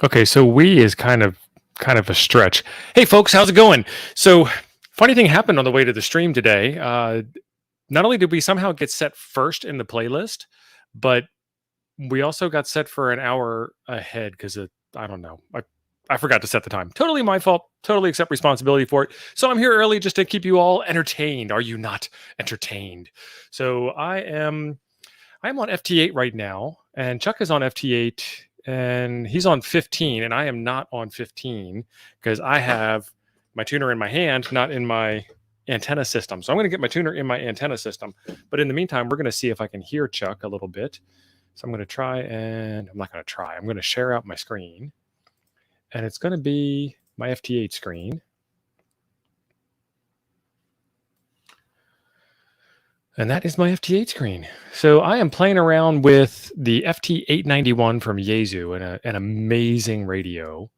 Okay, so we is kind of a stretch. Hey folks, how's it going? So funny thing happened on the way to the stream today. Not only did we somehow get set first in the playlist, but we also got set for an hour ahead because I don't know. I forgot to set the time. Totally my fault. Totally accept responsibility for it. So I'm here early just to keep you all entertained. Are you not entertained? So I am on FT8 right now, and Chuck is on FT8, and he's on 15, and I am not on 15 because I have my tuner in my hand, not in my antenna system. So I'm going to get my tuner in my antenna system. But in the meantime, we're going to see if I can hear Chuck a little bit. So I'm going to try, and I'm not going to try. I'm going to share out my screen, and it's going to be my FT8 screen. And that is my FT8 screen. So I am playing around with the FT891 from Xiegu, an amazing radio.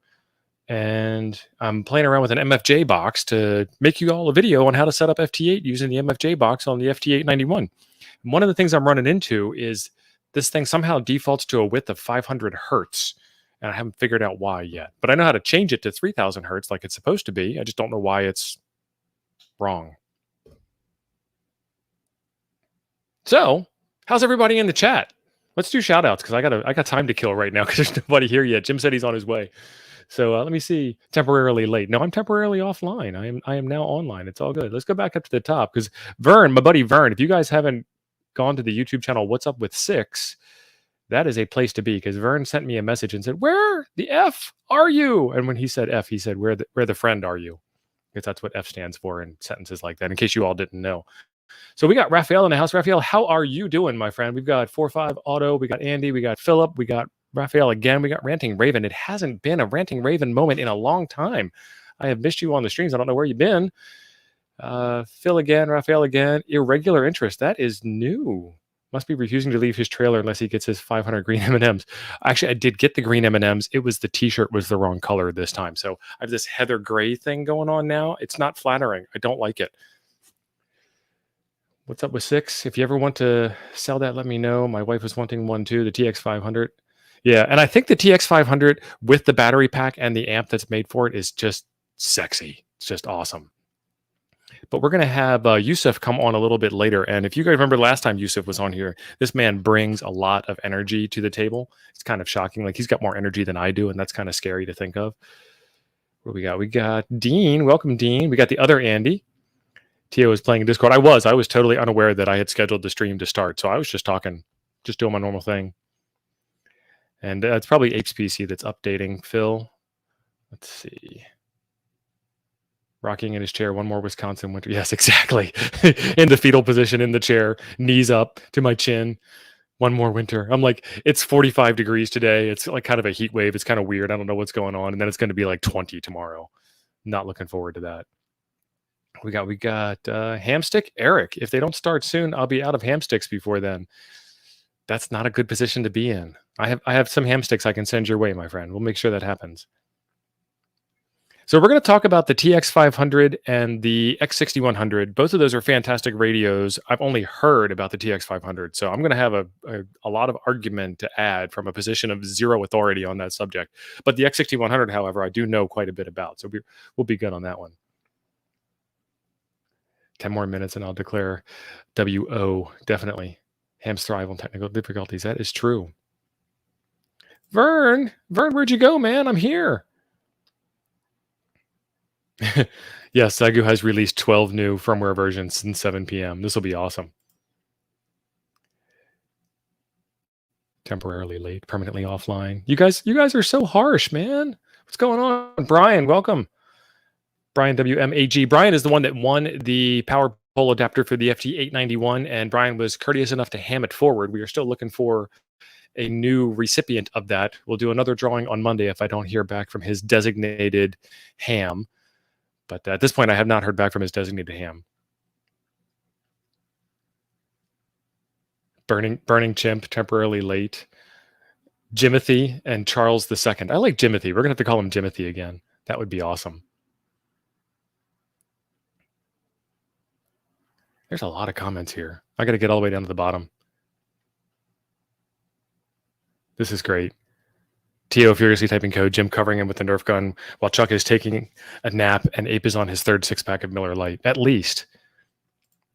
And I'm playing around with an MFJ box to make you all a video on how to set up FT8 using the MFJ box on the FT891. And one of the things I'm running into is this thing somehow defaults to a width of 500 hertz. And I haven't figured out why yet. But I know how to change it to 3000 hertz like it's supposed to be. I just don't know why it's wrong. So, how's everybody in the chat? Let's do shout outs because I got time to kill right now because there's nobody here yet. Jim said he's on his way. So let me see. Temporarily late. No, I'm temporarily offline. I am now online. It's all good. Let's go back up to the top because Vern, my buddy Vern, if you guys haven't gone to the YouTube channel What's Up with Six, that is a place to be because Vern sent me a message and said, "Where the F are you?" And when he said F, he said, "Where the friend are you?" Because that's what F stands for in sentences like that. In case you all didn't know. So we got Raphael in the house. Raphael, how are you doing, my friend? We've got 4-5 Auto, we got Andy, we got Philip, we got Raphael again, we got Ranting Raven. It hasn't been a Ranting Raven moment in a long time. I have missed you on the streams. I don't know where you've been. Phil again, Raphael again. Irregular interest. That is new. Must be refusing to leave his trailer unless he gets his 500 green M&Ms. Actually, I did get the green M&Ms. It was the T-shirt was the wrong color this time. So I have this heather gray thing going on now. It's not flattering. I don't like it. What's up with Six? If you ever want to sell that, let me know. My wife was wanting one too, the TX-500. Yeah, and I think the TX-500 with the battery pack and the amp that's made for it is just sexy. It's just awesome. But we're going to have Yusef come on a little bit later. And if you guys remember last time Yusef was on here, this man brings a lot of energy to the table. It's kind of shocking. Like he's got more energy than I do, and that's kind of scary to think of. What we got? We got Dean. Welcome, Dean. We got the other Andy. Tio was playing in Discord. I was totally unaware that I had scheduled the stream to start. So I was just talking, just doing my normal thing. And it's probably HPC that's updating. Phil, let's see. Rocking in his chair. One more Wisconsin winter. Yes, exactly. In the fetal position in the chair, knees up to my chin. One more winter. I'm like, it's 45 degrees today. It's like kind of a heat wave. It's kind of weird. I don't know what's going on. And then it's going to be like 20 tomorrow. Not looking forward to that. We got Hamstick Eric. If they don't start soon, I'll be out of hamsticks before then. That's not a good position to be in. I have some hamsticks I can send your way, my friend. We'll make sure that happens. So we're going to talk about the TX-500 and the X6100. Both of those are fantastic radios. I've only heard about the TX-500, so I'm going to have a lot of argument to add from a position of zero authority on that subject. But the X6100, however, I do know quite a bit about, so we'll be good on that one. 10 more minutes and I'll declare WO. Definitely. Hams thrive on technical difficulties. That is true. Vern, where'd you go, man? I'm here. Yes, Xiegu has released 12 new firmware versions since 7 p.m. This will be awesome. Temporarily late, permanently offline. You guys are so harsh, man. What's going on? Brian, welcome. Brian WMAG. Brian is the one that won the power pole adapter for the FT891, and Brian was courteous enough to ham it forward. We are still looking for a new recipient of that. We'll do another drawing on Monday if I don't hear back from his designated ham. But at this point, I have not heard back from his designated ham. Burning Chimp, temporarily late. Jimothy and Charles II. I like Jimothy. We're going to have to call him Jimothy again. That would be awesome. There's a lot of comments here. I got to get all the way down to the bottom. This is great. Tio furiously typing code, Jim covering him with the Nerf gun while Chuck is taking a nap and Ape is on his third 6-pack of Miller Lite. At least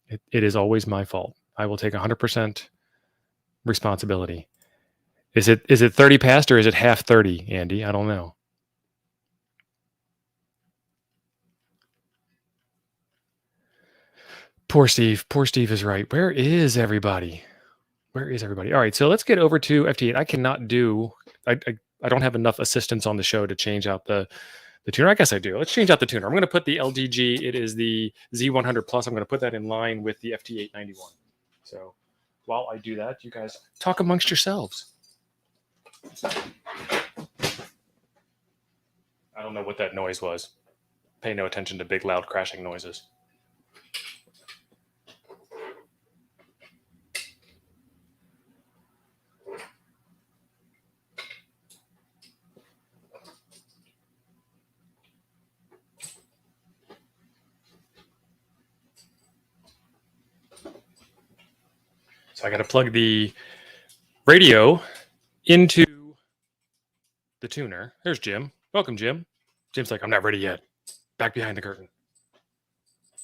it is always my fault. I will take 100% responsibility. Is it 30 past or is it half 30, Andy? I don't know. Poor Steve. Poor Steve is right. Where is everybody? Where is everybody? All right, so let's get over to FT8. I cannot do. I don't have enough assistance on the show to change out the tuner. I guess I do. Let's change out the tuner. I'm going to put the LDG. It is the Z100 Plus. I'm going to put that in line with the FT891. So while I do that, you guys talk amongst yourselves. I don't know what that noise was. Pay no attention to big, loud crashing noises. So I got to plug the radio into the tuner. There's Jim. Welcome, Jim. Jim's like, I'm not ready yet. Back behind the curtain.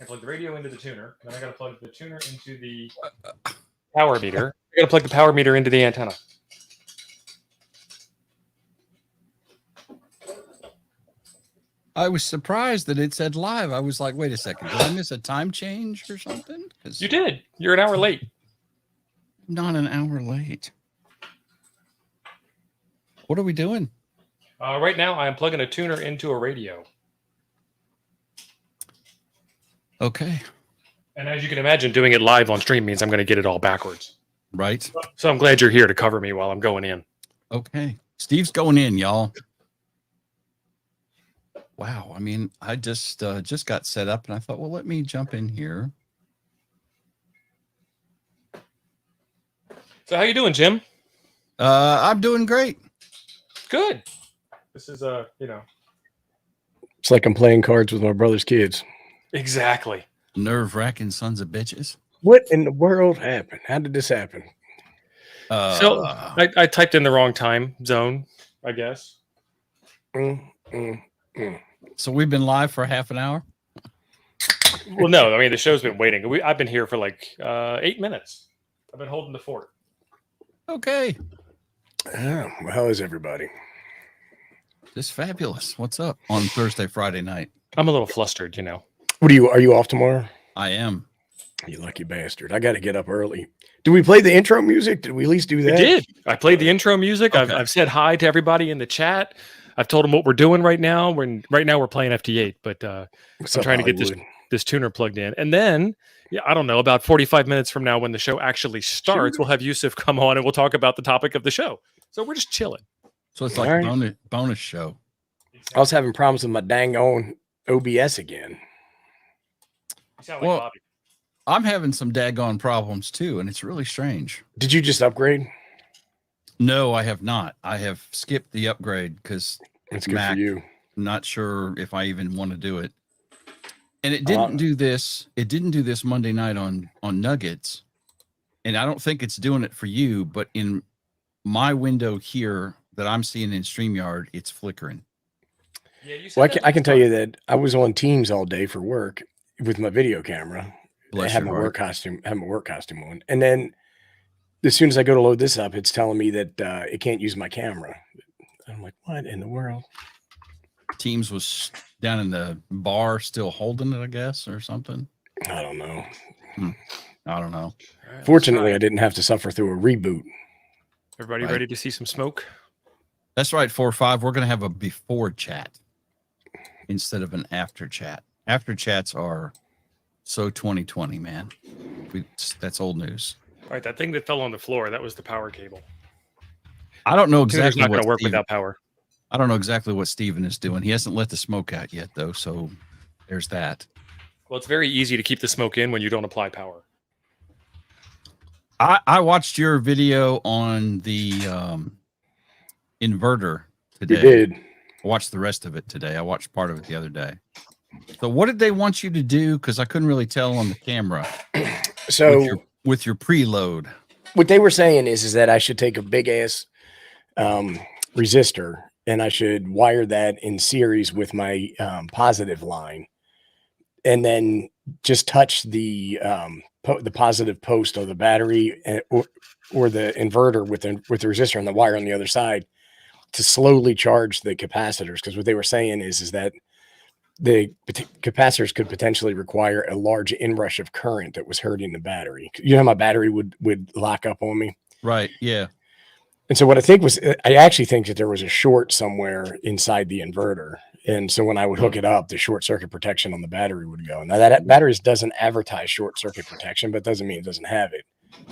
I plug the radio into the tuner. Then I got to plug the tuner into the power meter. I got to plug the power meter into the antenna. I was surprised that it said live. I was like, wait a second. Did I miss a time change or something? You did. You're an hour late. Not an hour late. What are we doing? Right now, I am plugging a tuner into a radio. Okay. And as you can imagine, doing it live on stream means I'm going to get it all backwards. Right. So I'm glad you're here to cover me while I'm going in. Okay. Steve's going in, y'all. Wow. I mean, I just got set up and I thought, well, let me jump in here. So how you doing, Jim? I'm doing great. Good. This is It's like I'm playing cards with my brother's kids. Exactly. Nerve-wracking sons of bitches. What in the world happened? How did this happen? So I typed in the wrong time zone, I guess. So we've been live for half an hour? Well, no, I mean, the show's been waiting. I've been here for like 8 minutes. I've been holding the fort. Okay. Well, how is everybody? Just fabulous. What's up on Thursday, Friday night? I'm a little flustered, you know. Are you off tomorrow? I am. You lucky bastard. I got to get up early. Did we play the intro music? Did we at least do that? I did. I played the intro music. Okay. I've said hi to everybody in the chat. I've told them what we're doing right now. Right now we're playing FT8, but I'm trying to get this tuner plugged in. And then, I don't know, about 45 minutes from now when the show actually starts, we'll have Yusef come on and we'll talk about the topic of the show. So we're just chilling. So it's like a bonus show. I was having problems with my dang own OBS again. You sound like Bobby. I'm having some daggone problems too, and it's really strange. Did you just upgrade? No, I have not. I have skipped the upgrade because It's good Mac. for you. I'm not sure if I even want to do it. And it didn't do this. It didn't do this Monday night on Nuggets. And I don't think it's doing it for you, but in my window here that I'm seeing in StreamYard, it's flickering. Yeah, you Well, I can tell you that I was on Teams all day for work with my video camera. I had my work costume on. And then as soon as I go to load this up, it's telling me that it can't use my camera. I'm like, what in the world? Teams was down in the bar still holding it, I guess, or something. I don't know. I don't know. Right, Fortunately, I didn't have to suffer through a reboot. Everybody ready to see some smoke? That's right, 4-5. We're going to have a before chat instead of an after chat. After chats are so 2020, man. That's old news. All right, that thing that fell on the floor, that was the power cable. I don't know Tuner's exactly not what going to work Steven, without power. I don't know exactly what Steven is doing. He hasn't let the smoke out yet, though, so there's that. Well, it's very easy to keep the smoke in when you don't apply power. I watched your video on the inverter today. You did. I watched the rest of it today. I watched part of it the other day. So what did they want you to do? Because I couldn't really tell on the camera. So with your preload. what they were saying is that I should take a big ass resistor, and I should wire that in series with my positive line, and then just touch the positive post of the battery or the inverter with the resistor and the wire on the other side to slowly charge the capacitors. Because what they were saying is that the capacitors could potentially require a large inrush of current that was hurting the battery. You know how my battery would lock up on me? Right. Yeah. And so what I actually think that there was a short somewhere inside the inverter. And so when I would hook it up, the short circuit protection on the battery would go. Now that batteries doesn't advertise short circuit protection, but doesn't mean it doesn't have it.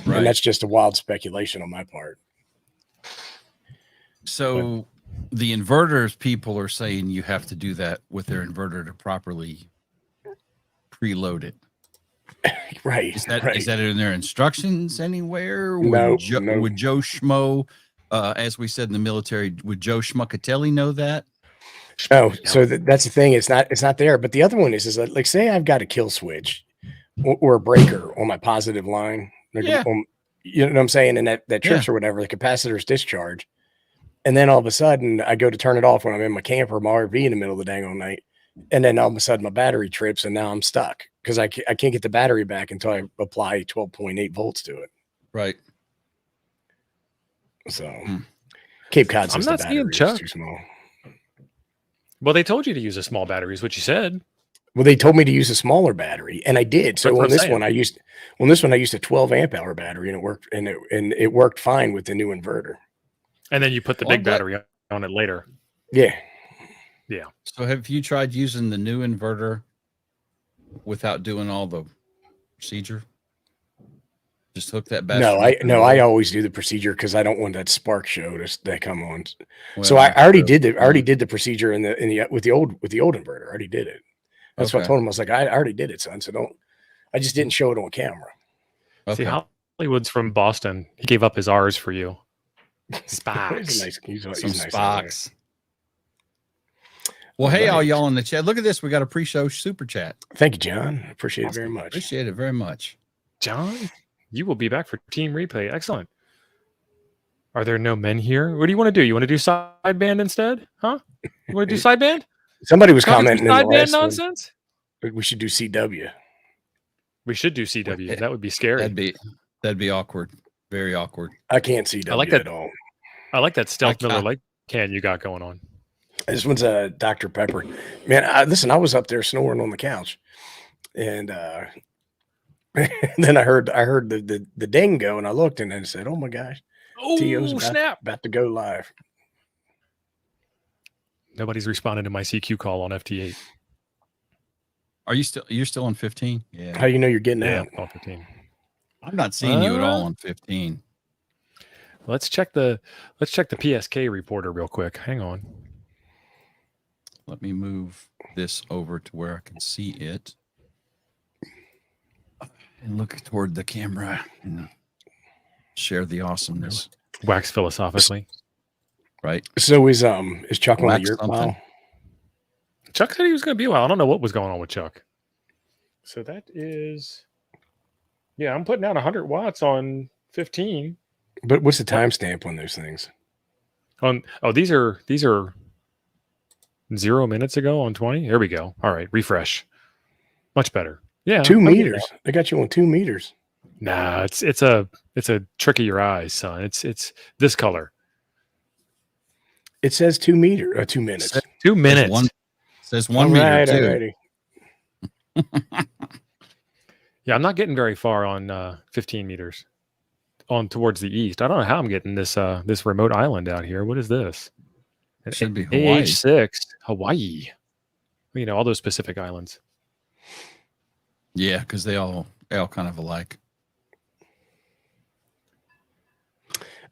Right. And that's just a wild speculation on my part. So the inverters people are saying you have to do that with their inverter to properly preload it. Right. Is that in their instructions anywhere? No, would Joe Schmo, as we said in the military, would Joe Schmuckatelli know that? Oh, so that's the thing. It's not there. But the other one is like, say I've got a kill switch or a breaker on my positive line. Yeah. You know what I'm saying? And that trips or whatever, the capacitors discharge. And then all of a sudden I go to turn it off when I'm in my camper, my RV in the middle of the dang all night. And then all of a sudden my battery trips and now I'm stuck because I can't get the battery back until I apply 12.8 volts to it. Right. So Cape Cod says I'm not the battery is too small. Well, they told you to use a small battery is what you said. Well, they told me to use a smaller battery and I did. So on this one I used a 12 amp hour battery and it worked and it worked fine with the new inverter. And then you put the big battery on it later. Yeah. Yeah. So have you tried using the new inverter without doing all the procedure? Just hook that battery. I always do the procedure because I don't want that spark show to come on. Well, so I already did the procedure with the old inverter. I already did it. That's what I told him. I was like, I already did it, son. So I just didn't show it on camera. Okay. See, Hollywood's from Boston. He gave up his R's for you. Sparks. He's Some nice sparks. Well, hey, all y'all in the chat. Look at this. We got a pre-show super chat. Thank you, John. Appreciate it very much. Appreciate it very much. John, you will be back for team replay. Excellent. Are there no men here? What do you want to do? You want to do sideband instead? Huh? You want to do sideband? Somebody was commenting in the last nonsense. We should do CW. We should do CW. That would be scary. That'd be awkward. Very awkward. I can't see CW at all. I like that Stealth Miller Lite can you got going on. This one's a Dr. Pepper. Man, listen, I was up there snoring on the couch. And then I heard the ding go and I looked and I said, oh my gosh. Oh, snap. About to go live. Nobody's responding to my CQ call on FT8. You're still on 15? Yeah. How do you know you're getting out? On 15. I'm not seeing you at all on 15. Let's check the PSK reporter real quick. Hang on. Let me move this over to where I can see it and look toward the camera and share the awesomeness. Wax philosophically. Right. So is Chuck on your pile? Chuck said he was going to be a while. I don't know what was going on with Chuck. So that is, yeah, I'm putting out 100 watts on 15. But what's the timestamp on those things? These are 0 minutes ago on 20. There we go. All right, refresh. Much better. Yeah, 2 meters. They got you on 2 meters. Nah, it's a trick of your eyes, son. It's this color. It says 2 meters. 2 minutes. 2 minutes. Says 1 meter too. Yeah, I'm not getting very far on 15 meters on towards the east. I don't know how I'm getting this remote island out here. What is this? It should be Hawaii. AH6, Hawaii. You know, all those Pacific islands. Yeah, because they all kind of alike.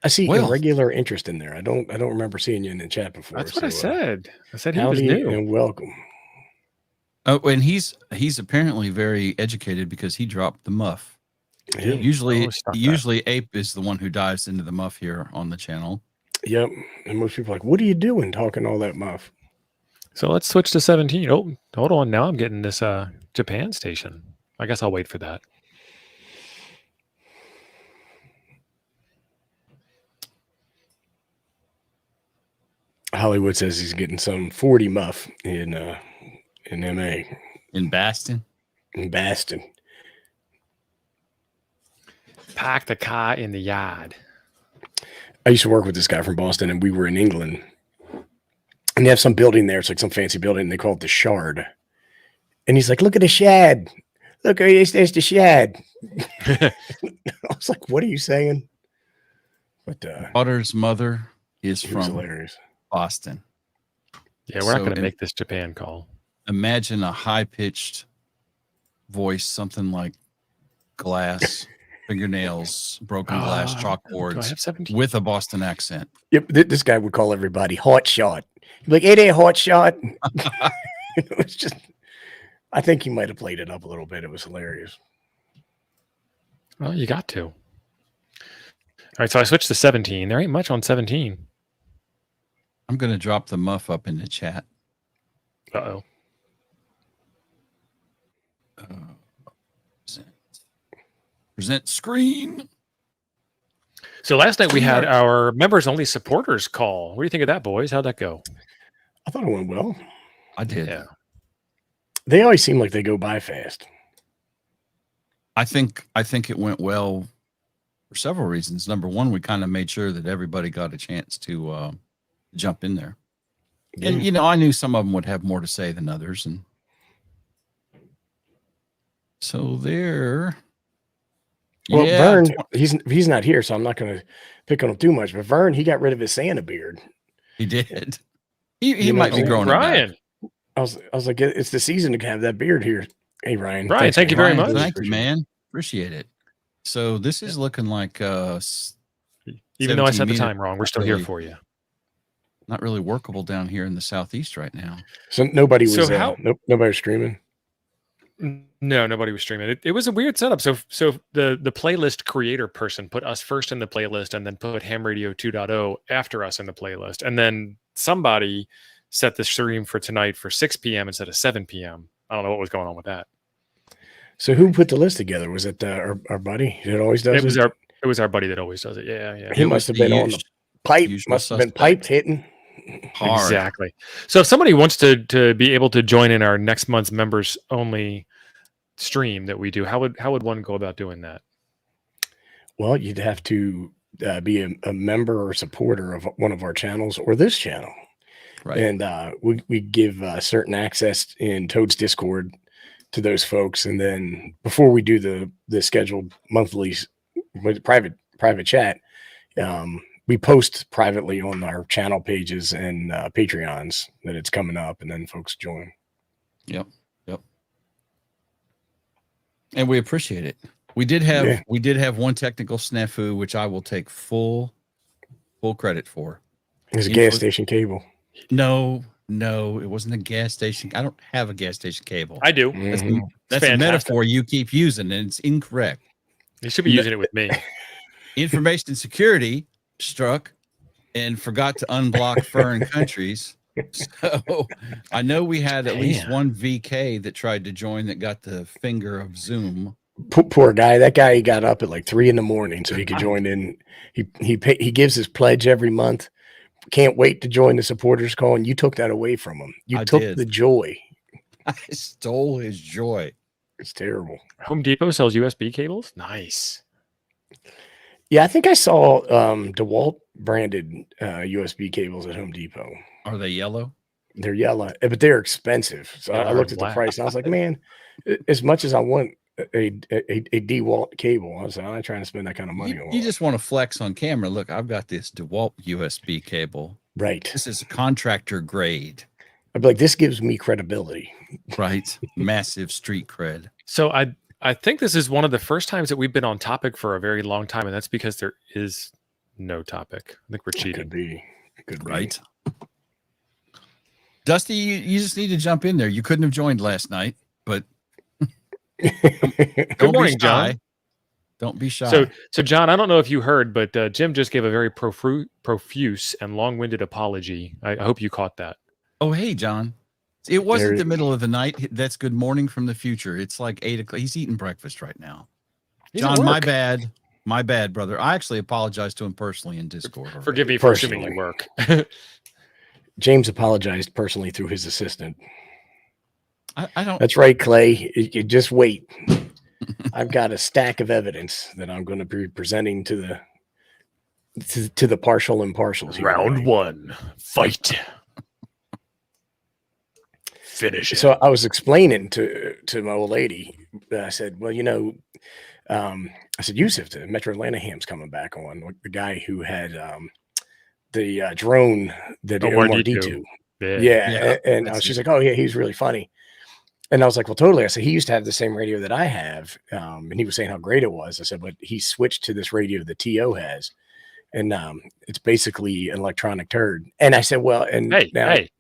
I see irregular interest in there. I don't remember seeing you in the chat before. That's what I said. I said he was new. And welcome. Oh, and he's apparently very educated because he dropped the muff. Yeah. Usually Ape is the one who dives into the muff here on the channel. Yep. And most people are like, what are you doing talking all that muff? So let's switch to 17. Oh, hold on. Now I'm getting this Japan station. I guess I'll wait for that. Hollywood says he's getting some 40 muff in MA. In Baston? In Baston. Park the car in the yard. I used to work with this guy from Boston, and we were in England. And they have some building there. It's like some fancy building. And they call it the Shard. And he's like, look at the shad. Look, there's the shad. I was like, what are you saying? But daughter's mother is from hilarious. Boston. Yeah, we're not going to make this Japan call. Imagine a high-pitched voice, something like glass, fingernails, broken glass, chalkboards, with a Boston accent. Yep, this guy would call everybody hot shot. He'd be like, hey there, hot shot. It was just, I think he might have played it up a little bit. It was hilarious. Well, you got to. All right, so I switched to 17. There ain't much on 17. I'm going to drop the muff up in the chat. Uh-oh. Present screen. So last night we had our members-only supporters call. What do you think of that, boys? How'd that go? I thought it went well. I did. Yeah. They always seem like they go by fast. I think it went well for several reasons. Number one, we kind of made sure that everybody got a chance to jump in there. Yeah. And, I knew some of them would have more to say than others. And so there. Well, Vern, he's not here, so I'm not going to pick on him too much. But Vern, he got rid of his Santa beard. He did. He might be growing Ryan. I was like, it's the season to have that beard here. Hey, Ryan. Ryan, thank you very much. Thank you, man. Appreciate it. So this is looking like even though I said the time wrong, we're still here for you. Not really workable down here in the Southeast right now. So nobody was nobody was streaming. No, nobody was streaming. It was a weird setup. So the playlist creator person put us first in the playlist and then put Ham Radio 2.0 after us in the playlist. And then somebody set the stream for tonight for 6 p.m. instead of 7 p.m. I don't know what was going on with that. So who put the list together? Was it our buddy that always does it? It was our buddy that always does it. Yeah. He must have been on the pipe. Must have been piped hitting. Hard. Exactly. So if somebody wants to be able to join in our next month's members only stream that we do, how would one go about doing that? Well, you'd have to be a member or supporter of one of our channels or this channel. Right. And we give certain access in Toad's Discord to those folks. And then before we do the scheduled monthly private chat, we post privately on our channel pages and Patreons that it's coming up, and then folks join. Yep. And we appreciate it. We did have one technical snafu, which I will take full credit for. It's a gas station cable. No, it wasn't a gas station. I don't have a gas station cable. I do. Mm-hmm. That's a metaphor you keep using, and it's incorrect. You should be using it with me. Information security struck and forgot to unblock foreign countries. So I know we had at least one VK that tried to join that got the finger of Zoom. Poor guy. That guy, he got up at like 3 a.m. so he could join in. He gives his pledge every month. Can't wait to join the supporters call, and you took that away from him. You took the joy. I stole his joy. It's terrible. Home Depot sells USB cables. Nice. Yeah, I think I saw DeWalt branded USB cables at Home Depot. Are they yellow? They're yellow, but they're expensive. So I looked at the price and I was like, man, as much as I want a DeWalt cable, I was like, I'm not trying to spend that kind of money on. You just want to flex on camera. Look, I've got this DeWalt USB cable. Right. This is contractor grade. I'd be like, this gives me credibility. Right. Massive street cred. So I think this is one of the first times that we've been on topic for a very long time, and that's because there is no topic. I think we're cheating. It could be. Right. Dusty, you just need to jump in there. You couldn't have joined last night, but good morning, John. Don't be shy. So John, I don't know if you heard, but Jim just gave a very profuse and long-winded apology. I hope you caught that. Oh, hey, John. It wasn't the middle of the night. That's good morning from the future. It's like 8 o'clock. He's eating breakfast right now. John, my bad. My bad, brother. I actually apologize to him personally in Discord. Forgive me for assuming you work. James apologized personally through his assistant. I don't. That's right, Clay. You just wait. I've got a stack of evidence that I'm going to be presenting to the partial impartials. Here Round tonight. 1, fight. Finish it. So I was explaining to my old lady. I said, well, I said, Yusef, the Metro Atlanta ham's coming back on. The guy who had the drone, the OMRD2. Yeah. And she's like, oh, yeah, he's really funny. And I was like, well, totally. I said, he used to have the same radio that I have. And he was saying how great it was. I said, but he switched to this radio that TO has. And it's basically an electronic turd. And I said, well, and now he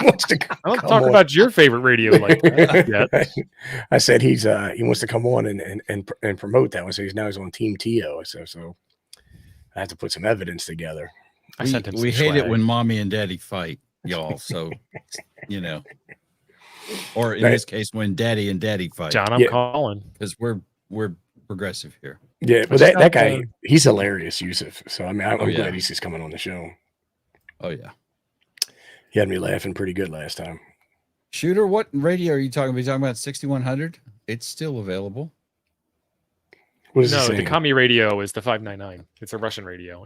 wants to I'll talk about your favorite radio like that yet. I said he wants to come on and promote that one. So he's on Team TO. So I have to put some evidence together. We hate it when mommy and daddy fight, y'all. So or in this case, when daddy and daddy fight. John, I'm calling because we're progressive here. Yeah, but that guy, he's hilarious, Yusef. So I mean, I'm glad he's just coming on the show. Oh yeah, he had me laughing pretty good last time. Shooter, what radio are you talking about? Are you talking about 6100? It's still available. What is the commie radio is the 599. It's a Russian radio.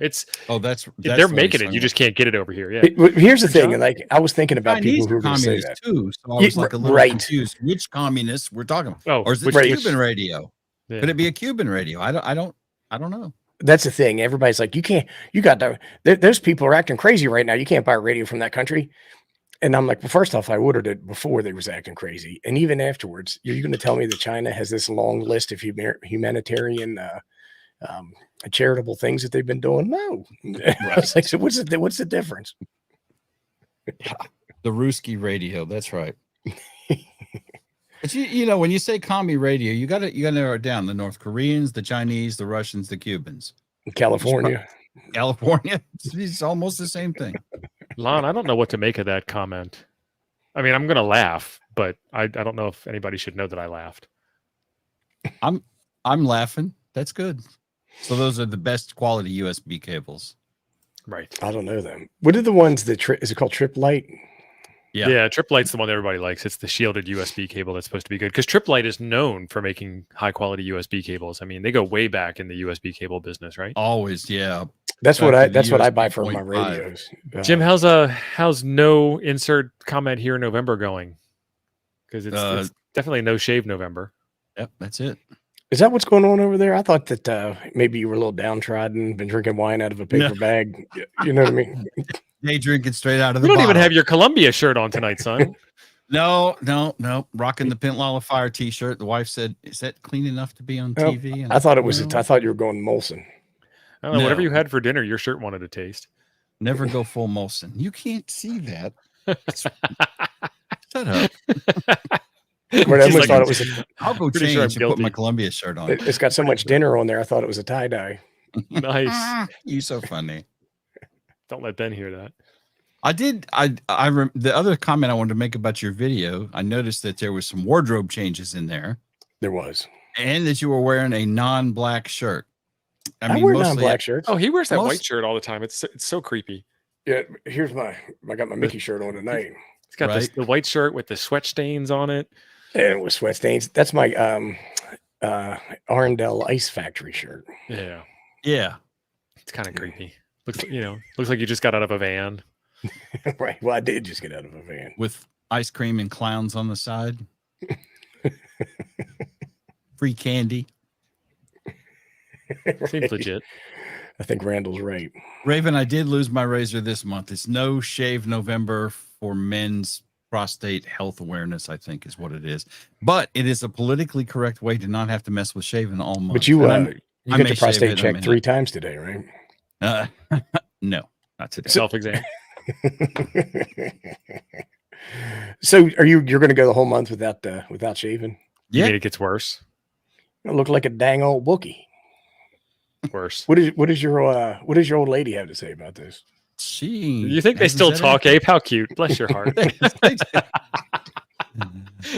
They're making it. You just can't get it over here. Yeah. Here's the thing, and like I was thinking about people who were going to say that too. So I was like a little confused. Which communists we're talking about? Oh, or is it Cuban radio? Yeah. Could it be a Cuban radio? I don't know. That's the thing. Everybody's like, those people are acting crazy right now. You can't buy a radio from that country. And I'm like, well, first off, I ordered it before they was acting crazy. And even afterwards, you're going to tell me that China has this long list of humanitarian, charitable things that they've been doing? No. Right. I was like, so what's the difference? The Ruski radio. That's right. But when you say commie radio, you got to narrow it down. The North Koreans, the Chinese, the Russians, the Cubans. California. It's almost the same thing. Lon, I don't know what to make of that comment. I mean, I'm going to laugh, but I don't know if anybody should know that I laughed. I'm laughing. That's good. So those are the best quality USB cables. Right. I don't know them. What are the ones is it called Trip Light? Yeah, Trip Light's the one that everybody likes. It's the shielded USB cable that's supposed to be good because Trip Light is known for making high quality USB cables. I mean, they go way back in the USB cable business, right? Always, yeah. That's what I buy for my radios. Jim, how's no insert comment here in November going? Because it's definitely no shave November. Yep, that's it. Is that what's going on over there? I thought that maybe you were a little downtrodden, been drinking wine out of a paper bag. You know what I mean? They drinking straight out of the bottle. You don't even have your Columbia shirt on tonight, son. No. Rocking the Pint Lala Fire t-shirt. The wife said, "Is that clean enough to be on TV?" And I thought it was. I thought you were going Molson. I don't know. Whatever you had for dinner, your shirt wanted to taste. Never go full Molson. You can't see that. Shut up. Thought it was. I'll go change and put my Columbia shirt on. It's got so much dinner on there. I thought it was a tie dye. Nice. You're so funny. Don't let Ben hear that. The other comment I wanted to make about your video, I noticed that there was some wardrobe changes in there. There was. And that you were wearing a non-black shirt. I wear non-black shirts. Oh, he wears that white shirt all the time. It's so creepy. Yeah, I got my Mickey shirt on tonight. It's got the white shirt with the sweat stains on it. Yeah, it was sweat stains. That's my Arendelle Ice Factory shirt. Yeah. Yeah. It's kind of creepy. Looks like you just got out of a van. Right. Well, I did just get out of a van. With ice cream and clowns on the side. Free candy. Seems legit. I think Randall's right. Raven, I did lose my razor this month. It's No Shave November for men's prostate health awareness, I think is what it is. But it is a politically correct way to not have to mess with shaving all month. But you get the prostate checked 3 times today, right? No, not today. Self-exam. So you're going to go the whole month without shaving? Yeah. You mean it gets worse? You look like a dang old Wookie. Worse. What does your old lady have to say about this? You think they still talk, Abe? How cute. Bless your heart.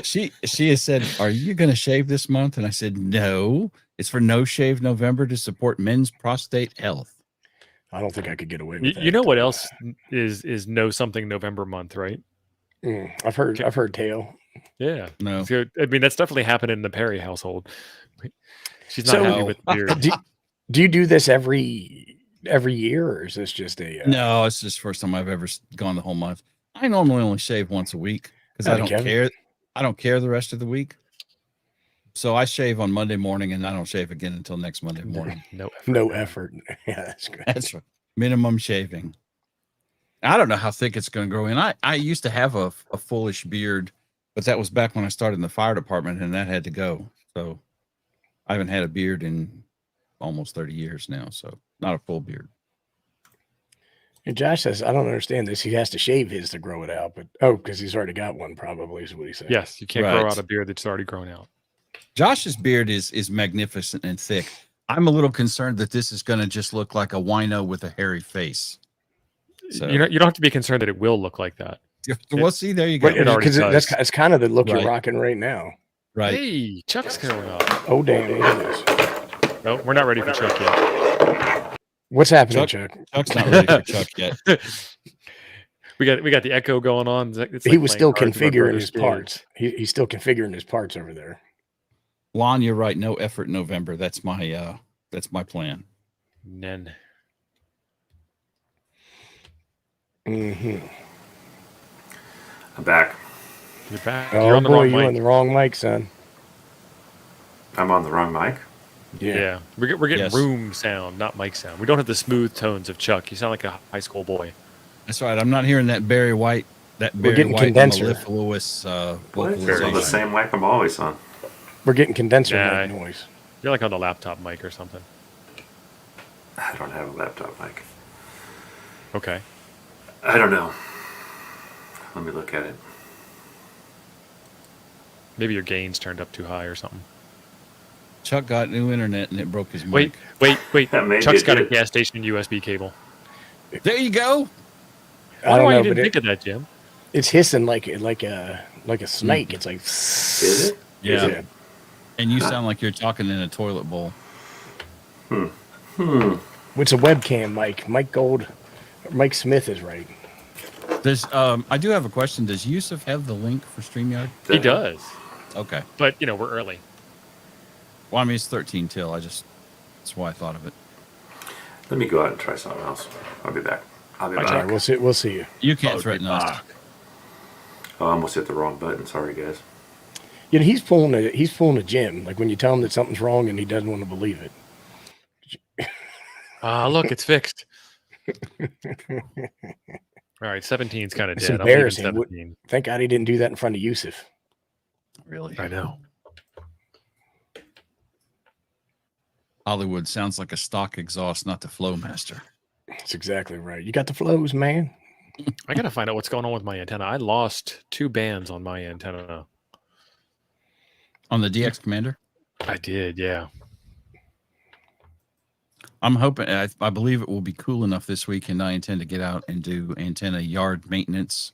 She has said, "Are you going to shave this month?" And I said, "No, it's for No Shave November to support men's prostate health." I don't think I could get away with that. You know what else is know something November month, right? I've heard tail. Yeah. No. So, I mean, that's definitely happened in the Perry household. She's not happy with the beard. Do you do this every year, or is this just a? No, it's just the first time I've ever gone the whole month. I normally only shave once a week because I don't care. I don't care the rest of the week. So I shave on Monday morning, and I don't shave again until next Monday morning. No effort. Yeah, that's good. That's right. Minimum shaving. I don't know how thick it's going to grow in. I used to have a fullish beard, but that was back when I started in the fire department, and that had to go. So I haven't had a beard in almost 30 years now, so not a full beard. And Josh says, I don't understand this. He has to shave his to grow it out, but because he's already got one, probably is what he said. Yes, you can't grow out a beard that's already grown out. Josh's beard is magnificent and thick. I'm a little concerned that this is going to just look like a wino with a hairy face. So you don't have to be concerned that it will look like that. Well, see, there you go. Because that's kind of the look you're rocking right now. Right. Hey, Chuck's going up. Oh, damn. Look at this. No, we're not ready for Chuck yet. What's happening, Chuck? Chuck's not ready for Chuck yet. We got the echo going on. He was still configuring his parts. He's still configuring his parts over there. Lon, you're right. No effort in November. That's my plan. Nen. Mm-hmm. I'm back. You're back. Oh, you're on the wrong mic. You're on the wrong mic, son. I'm on the wrong mic? Yeah. We're getting room sound, not mic sound. We don't have the smooth tones of Chuck. You sound like a high school boy. That's right. I'm not hearing that Barry White. We're getting condenser. Lewis vocalization. On the same mic I'm always on. We're getting condenser mic noise. You're like on the laptop mic or something. I don't have a laptop mic. Okay. I don't know. Let me look at it. Maybe your gain's turned up too high or something. Chuck got new internet and it broke his mic. Wait. Chuck's got a gas station USB cable. There you go. I don't know why you didn't think of that, Jim. It's hissing like a snake. It's like. Is it? Yeah. Is it? And you sound like you're talking in a toilet bowl. It's a webcam mic. Mike Smith is right. I do have a question. Does Yusef have the link for StreamYard? He does. Okay. But, we're early. Well, I mean, it's 13 till. That's why I thought of it. Let me go out and try something else. I'll be back. Right, we'll see you. You can't threaten us. Oh, I almost hit the wrong button. Sorry, guys. He's pulling a Jim. Like when you tell him that something's wrong and he doesn't want to believe it. Look, it's fixed. All right, 17's kind of dead. It's embarrassing. Thank God he didn't do that in front of Yusef. Really? I know. Hollywood sounds like a stock exhaust, not the flow master. That's exactly right. You got the flows, man. I got to find out what's going on with my antenna. I lost 2 bands on my antenna. On the DX Commander? I did, yeah. I'm hoping, I believe it will be cool enough this week, and I intend to get out and do antenna yard maintenance.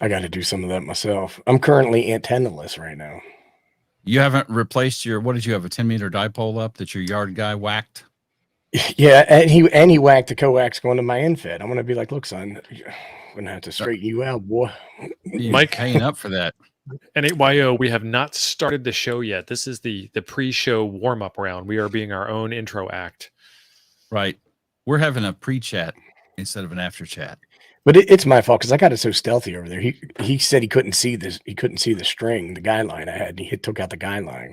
I got to do some of that myself. I'm currently antennaless right now. You haven't replaced what did you have, a 10-meter dipole up that your yard guy whacked? Yeah, and he whacked the coax going to my infed. I'm going to be like, look, son, I'm going to have to straighten you out, boy. Mike paying up for that. And 8YO, we have not started the show yet. This is the pre-show warm-up round. We are being our own intro act. Right. We're having a pre-chat instead of an after-chat. But it's my fault because I got it so stealthy over there. He said he couldn't see this. He couldn't see the string, the guide line I had. He took out the guide line,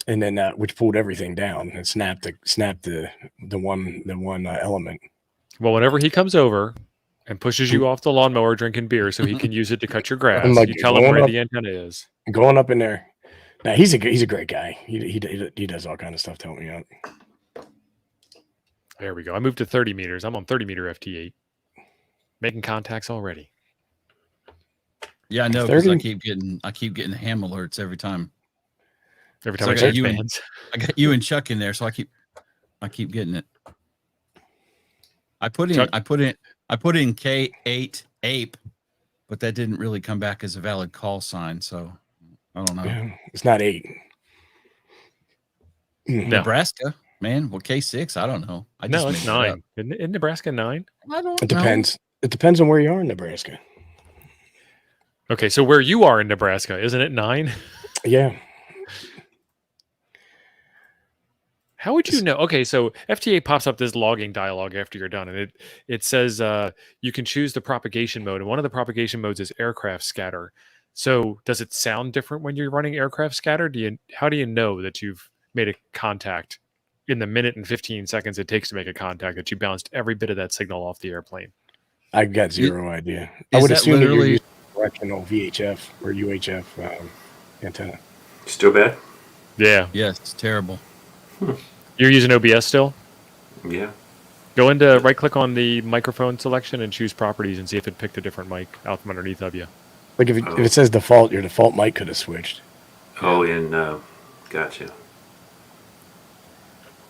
and then which pulled everything down and snapped the one element. Well, whenever he comes over and pushes you off the lawnmower drinking beer so he can use it to cut your grass, you tell him where the antenna is. Going up in there. Now he's a great guy. He does all kind of stuff to help me out. There we go. I moved to 30 meters. I'm on 30 meter FT8. Making contacts already. Yeah, I know, because I keep getting ham alerts every time. Every time I got you and Chuck in there, so I keep getting it. I put in K8 ape, but that didn't really come back as a valid call sign, so I don't know. Yeah, it's not 8. No. Nebraska. Man, well, K6, I don't know. I No, just it's made it up. 9. In Nebraska, 9? I don't It know. depends. It depends on where you are in Nebraska. Okay, so where you are in Nebraska, isn't it 9? Yeah. How would you know? Okay, so FTA pops up this logging dialog after you're done, and it says you can choose the propagation mode, and one of the propagation modes is aircraft scatter. So does it sound different when you're running aircraft scatter? How do you know that you've made a contact in the minute and 15 seconds it takes to make a contact, that you bounced every bit of that signal off the airplane? I got zero idea. I Is would that assume that you're literally- using directional VHF or UHF antenna. Still bad? Yeah. Yes, it's terrible. You're using OBS still? Yeah. Go into right-click on the microphone selection and choose properties and see if it picked a different mic out from underneath of you. Like if it says default, your default mic could have switched. Oh, gotcha.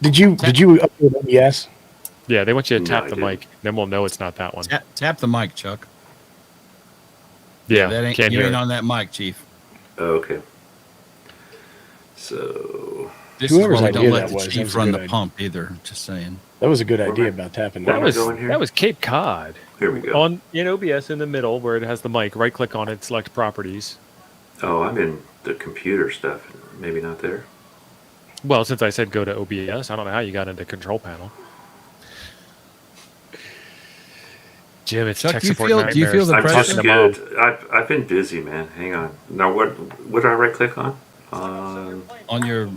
Did you upload OBS? Yeah, they want you to No, tap I the didn't. mic. Then we'll know it's not that one. Tap the mic, Chuck. Yeah, That ain't, can't you hear ain't it. on that mic, Chief. Oh, okay. So, This Whoever's is why we idea don't let that the was, that Chief was a run good the idea. pump either. Just saying. That was a good idea Right. about tapping That that. was going here? that was Cape Cod. here we go. On in OBS in the middle where it has the mic. Right click on it, select properties. Oh, I'm in the computer stuff. Maybe not there. Well, since I said go to OBS, I don't know how you got into control panel. Jim, it's Chuck, tech do you support feel- do you nightmares. feel the I'm pressure? talking Just to Mom. good. I've been busy, man. Hang on. Now, what do I right click on? On your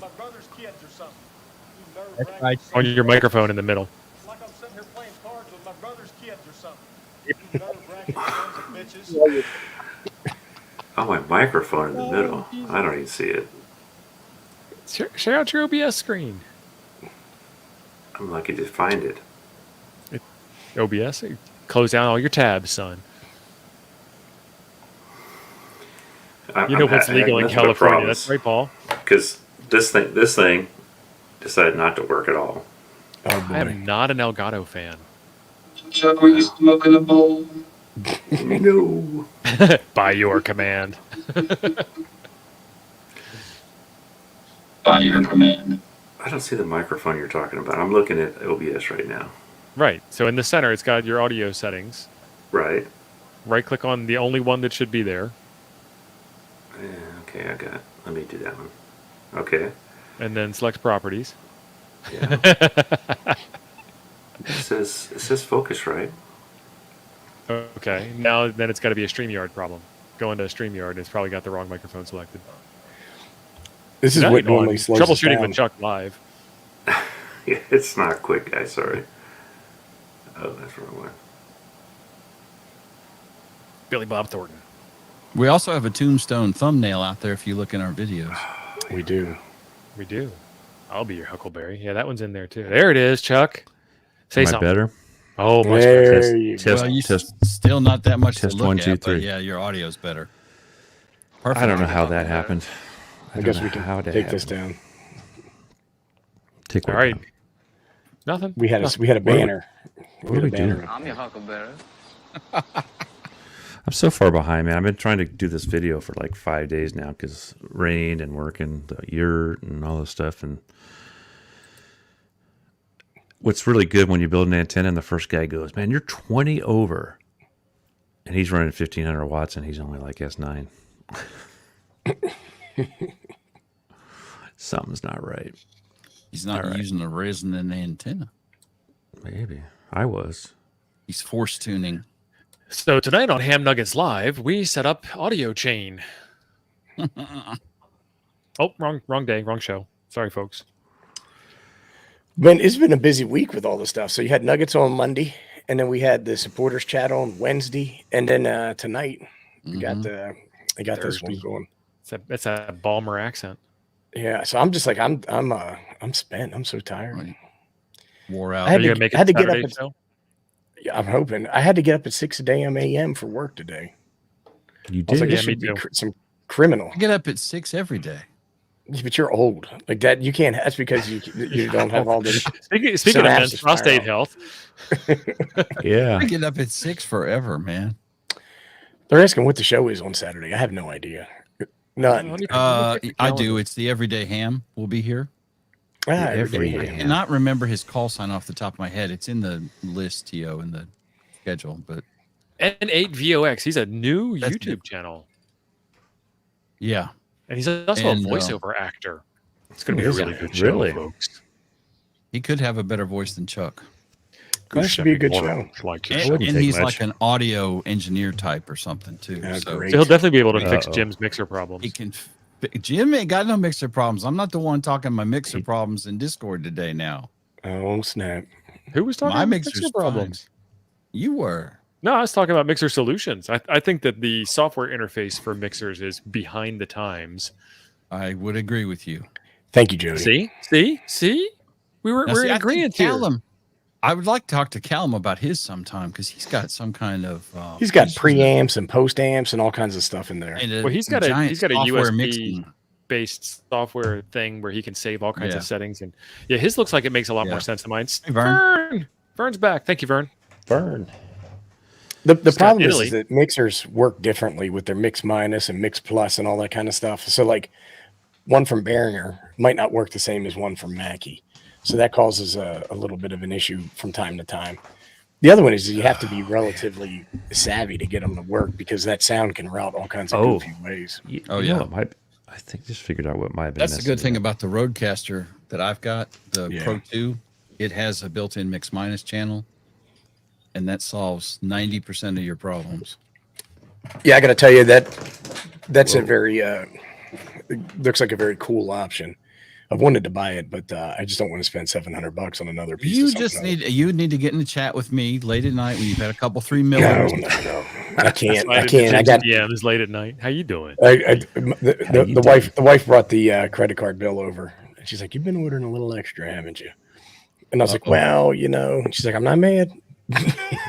On your microphone in the middle. Like I'm sitting here playing cards with my brother's kids or something. You nerve-wracking sons of bitches. Oh, my microphone in the middle. I don't even see it. Share out your OBS screen. I'm lucky to find it. OBS. Close down all your tabs, son. You know what's legal in California. That's right, Paul. Because this thing decided not to work at all. Oh I boy. am not an Elgato fan. Chuck, were you smoking a bowl? No. By your command. By your command. I don't see the microphone you're talking about. I'm looking at OBS right now. Right. So in the center, it's got your audio settings. Right. Right click on the only one that should be there. Yeah, okay, I got it. Let me do that one. Okay. And then select properties. Yeah. it says focus, right? Okay. Now then it's got to be a StreamYard problem. Go into StreamYard and it's probably got the wrong microphone selected. This is Now what you're on normally slows us troubleshooting down. with Chuck live. Yeah, it's not quick, guys. Sorry. Oh, that's the wrong one. Billy Bob Thornton. We also have a tombstone thumbnail out there if you look in our videos. We do. We do. I'll be your Huckleberry. Yeah, that one's in there too. There it is, Chuck. Say Am I something. better? Oh, much better. There you go. Test, Well, you test. still not that much test to look 1, 2, at, but 3. yeah, your audio's better. I don't know how that happened. I guess don't we know how can that take this happened. down. Take All what right. down? Nothing. We had a Nothing. banner. What do we do? I'm your huckleberry. I'm so far behind, man. I've been trying to do this video for like 5 days now because rain and working the yurt and all this stuff. And what's really good when you build an antenna and the first guy goes, man, you're 20 over. And he's running 1500 watts and he's only like S9. Something's not right. He's not All right. using a resonant antenna. Maybe. I was. He's force tuning. So tonight on Ham Nuggets Live, we set up audio chain. Oh, wrong day, wrong show. Sorry, folks. Ben, it's been a busy week with all this stuff. So you had Nuggets on Monday, and then we had the supporters chat on Wednesday, and then tonight we got I got this one Thursday. going. It's a Balmer accent. Yeah, so I'm just like I'm spent. I'm so tired. Right. Wore out. I had Are you to- gonna make it I had to get Saturday up at- show? Yeah, I'm hoping. I had to get up at 6 a.m. for work today. You I was like, did. this me should be too. some criminal. I get up at 6 every day. But you're old like that. You can't. That's because you don't have all this. Speaking of Synapses men's fire prostate off. health, Yeah. I get up at 6 forever, man. They're asking what the show is on Saturday. I have no idea. None. Let me check I the do. calendar. It's the Everyday Ham. Will be here. Every I damn. cannot remember his call sign off the top of my head. It's in the list, Tio, in the schedule. But N8VOX. He's a new That's YouTube channel, yeah, and he's also a voiceover actor. It's going to be a really good show, Really? folks. he could have a better voice than Chuck. That should be a good show. Like your And, show. wouldn't and take he's much. like an audio engineer type or something too. Yeah, So great. So he'll definitely be able to fix Uh-oh. Jim's mixer problems. he can. Jim ain't got no mixer problems. I'm not the one talking my mixer problems in Discord today. Now Oh snap! Who was talking my about mixer's mixer problems? you were. No, I was talking about mixer solutions. I think that the software interface for mixers is behind the times. I would agree with you. Thank you, Jody. See? We're Now, see, in I think agreement here. Callum. I would like to talk to Callum about his sometime because he's got some kind of. He's got preamps and post amps and all kinds of stuff in there. Well, he's got a software USB mixing. based software thing where he can save all kinds Yeah. of settings, and his looks like it makes a lot Yeah. more sense than mine. Hey, Vern. Vern's back. Thank you, Vern. Burn. The Scott problem Italy. is that mixers work differently with their mix minus and mix plus and all that kind of stuff. So like one from Behringer might not work the same as one from Mackie. So that causes a little bit of an issue from time to time. The other one is you have to be relatively savvy to get them to work because that sound can route all kinds of Oh. goofy ways. Oh, You know yeah. what might, I think just figured out what might have been. That's the messing good thing me up. about the Rodecaster that I've got, the Yeah. Pro 2. It has a built-in mix minus channel, and that solves 90% of your problems. Yeah, I got to tell you that's a very looks like a very cool option. I've wanted to buy it, but I just don't want to spend $700 on another piece. You of just something need to get in the chat with me late at night when you've had a couple 3 else. millers. No. I can't. Slide I into can't. I Jim's got DMs late at night. How you doing? the wife brought the credit card bill over, and she's like, "You've been ordering a little extra, haven't you?" And I was like, "Well, And she's like, "I'm not mad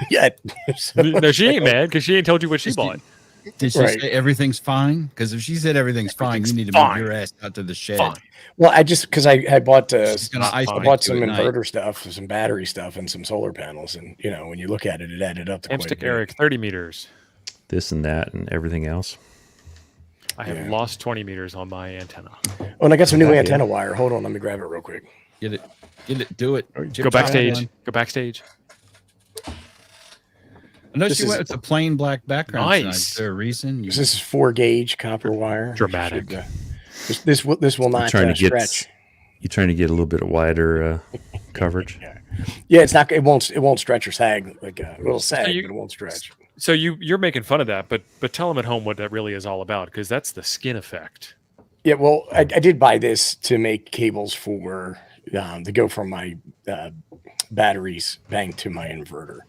yet." So, No, she ain't mad because she ain't told you what she Just bought. Did she Right. say everything's fine? Because if she said everything's fine, you need to fine. move your ass out to the shed. Fine. Well, I just because I bought She's gonna ice I pick bought you some at night. inverter stuff, some battery stuff, and some solar panels, and when you look at it, it added up to quite a Amstick bit. Eric, 30 meters. This and that and everything else. I have Yeah. lost 20 meters on my antenna. Oh, and I got some new Yeah. antenna wire. Hold on, let me grab it real quick. Get it, do it. Go Chip backstage. one. Go backstage. I know This she is- went with the plain black background. tonight. Nice. Is there a reason? This is 4-gauge copper wire. Dramatic. This will not trying to get stretch. you trying to get a little bit wider coverage. Yeah, it's not. It won't stretch or sag. Like it'll sag, you- but it won't stretch. So you're making fun of that, but tell them at home what that really is all about, because that's the skin effect. Yeah, well, I did buy this to make cables for to go from my batteries back to my inverter.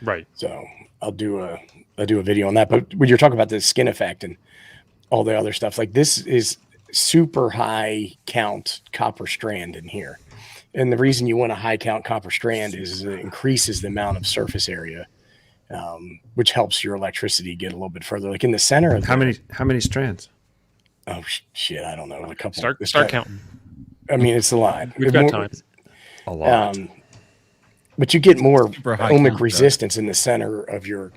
Right. So I'll do a video on that. But when you're talking about the skin effect and all the other stuff, like this is super high count copper strand in here. And the reason you want a high count copper strand is it increases the amount of surface area, which helps your electricity get a little bit further. Like in the center of How many strands? Oh shit, I don't know. A couple. Start counting. I mean, it's a lot. We've got time. A lot. But you get more Super high ohmic count, though. resistance in the center of your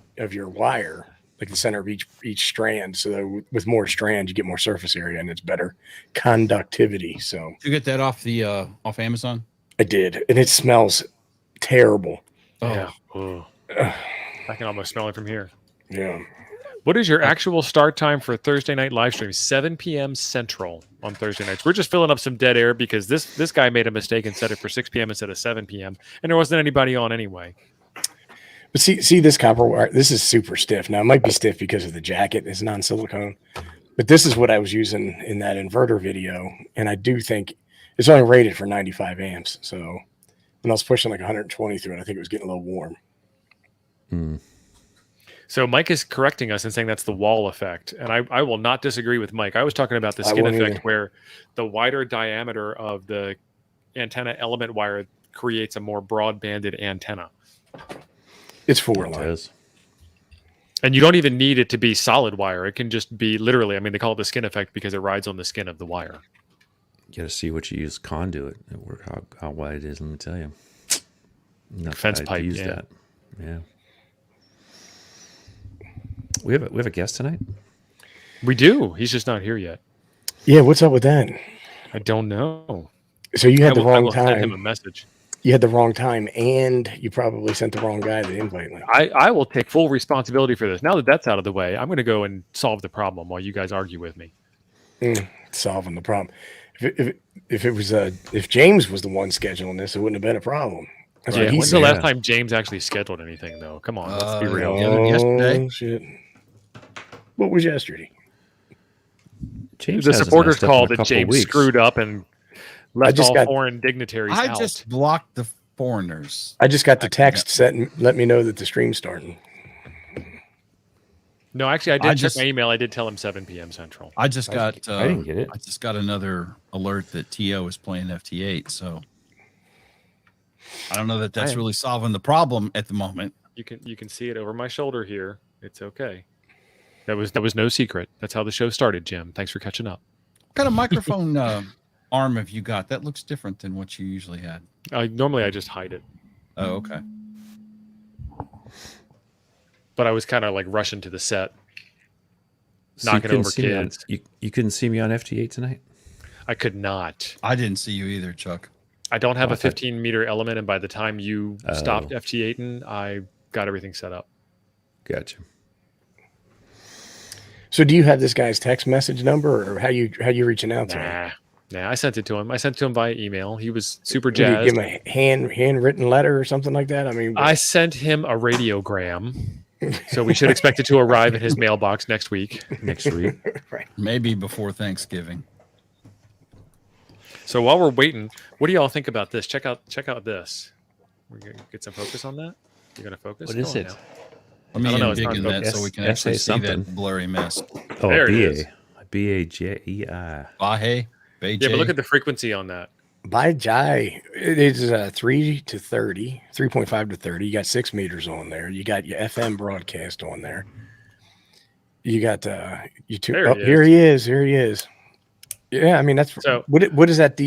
wire, like the center of each strand. So that with more strands, you get more surface area and it's better conductivity. So Did you get that off the off Amazon? I did, and it smells terrible. Oh, Yeah. Ugh. I can almost smell it from here. Yeah. What is your actual start time for Thursday night live stream? 7 p.m. Central on Thursday nights. We're just filling up some dead air because this guy made a mistake and set it for 6 p.m. instead of 7 p.m. And there wasn't anybody on anyway. But see this copper wire. This is super stiff. Now it might be stiff because of the jacket. It's non-silicone, but this is what I was using in that inverter video, and I do think it's only rated for 95 amps. So when I was pushing like 120 through it, I think it was getting a little warm. So Mike is correcting us and saying that's the wall effect. And I will not disagree with Mike. I was talking about the I skin won't effect either. where the wider diameter of the antenna element wire creates a more broad-banded antenna. It's 4 It line. is. And you don't even need it to be solid wire. It can just be literally, I mean, they call it the skin effect because it rides on the skin of the wire. You got to see what you use conduit at work. How wide it is. Let me tell you. Not Fence that I'd pipe, use yeah. that. Yeah. We have a guest tonight. We do. He's just not here yet. Yeah, what's up with that? I don't know. So you had the I wrong will send him a time. message. You had the wrong time, and you probably sent the wrong guy the invite link. I will take full responsibility for this. Now that that's out of the way, I'm going to go and solve the problem while you guys argue with me. Solving the problem. If James was the one scheduling this, it wouldn't have been a problem. That's what he When's the said. last time James actually scheduled anything, though? Come on, let's be real. Yesterday. Shit. What was yesterday? James The hasn't supporters messed up in a called that couple James weeks. screwed up and left just all got- foreign dignitaries I out. just blocked the foreigners. I just got the text set and let me know that the stream's starting. No, actually, I did check my email. I did tell him 7 p.m. Central. I just got. I didn't get it. I just got another alert that TO is playing FT8. So I don't know that that's really solving the problem at the moment. You can see it over my shoulder here. It's okay. That was no secret. That's how the show started, Jim. Thanks for catching up. What kind of microphone arm have you got? That looks different than what you usually had. Normally I just hide it, Oh, okay. but I was kind of like rushing to the set, So you knocking couldn't over see me on- kids. you couldn't see me on FT8 tonight? I could not. I didn't see you either, Chuck. I don't have Oh, a 15-meter element, and by the time you stopped Oh. FT8ing, I got everything set up. Gotcha. So do you have this guy's text message number, or how you reaching out to him? Nah, I sent it to him. I sent it to him via email. He was super Did you jazzed. give him a handwritten letter or something like that? I mean, I sent him a radiogram, so we should expect it to arrive in his mailbox next week. Next week. right. Maybe before Thanksgiving. So while we're waiting, what do y'all think about this? Check out this. We're gonna get some focus on that. You're gonna focus. What is Go on it? now. Let me I don't know, it's dig not in focused. that so we can S- actually say see something. that blurry mess. Oh, There it is. BAJEI. Bahe, Yeah, but look at the frequency on that. By Jai, it is 3 to 30, 3.5 to 30. You got 6 meters on there. You got your FM broadcast on there. You got YouTube. There Oh, he is. here he is. Here he is. Yeah, I mean that's So- what is that?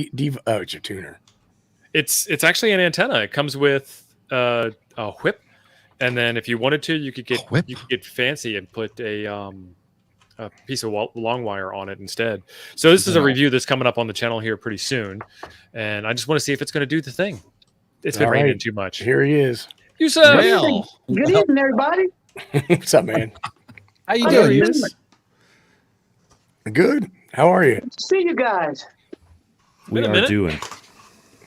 Oh, it's your tuner. It's actually an antenna. It comes with a whip, and then if you wanted to, you could get fancy and put a piece of long wire on it instead. So this is a review that's coming up on the channel here pretty soon, and I just want to see if it's going to do the thing. It's been All raining right. too much. Here he is. Yusef! Well, Good evening, everybody. What's up, man? how you How doing? you Yus? Good. How are you? See you guys. We Been a are minute. doing.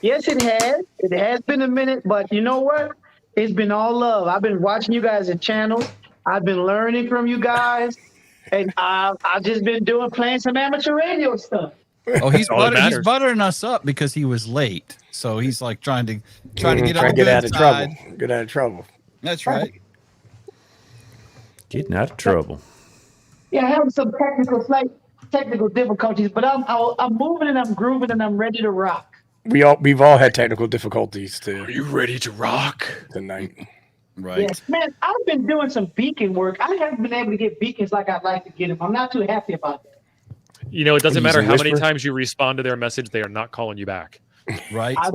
Yes, it has. It has been a minute, but you know what? It's been all love. I've been watching you guys' channel. I've been learning from you guys, and I've just been playing some amateur radio stuff. Oh, he's all that matters. buttering us up because he was late. So he's like trying to get Trying on to the get out good of side. trouble. Get out of trouble. That's right. Getting out of trouble. Yeah, having some technical difficulties, but I'm moving and I'm grooving and I'm ready to rock. We've all had technical difficulties Are you ready to rock? tonight. Right. Yes, man. I've been doing some beacon work. I haven't been able to get beacons like I'd like to get them. I'm not too happy about that. You know, it doesn't What are you matter how many using, Whisper? times you respond to their message; they are not calling you back. Right. I've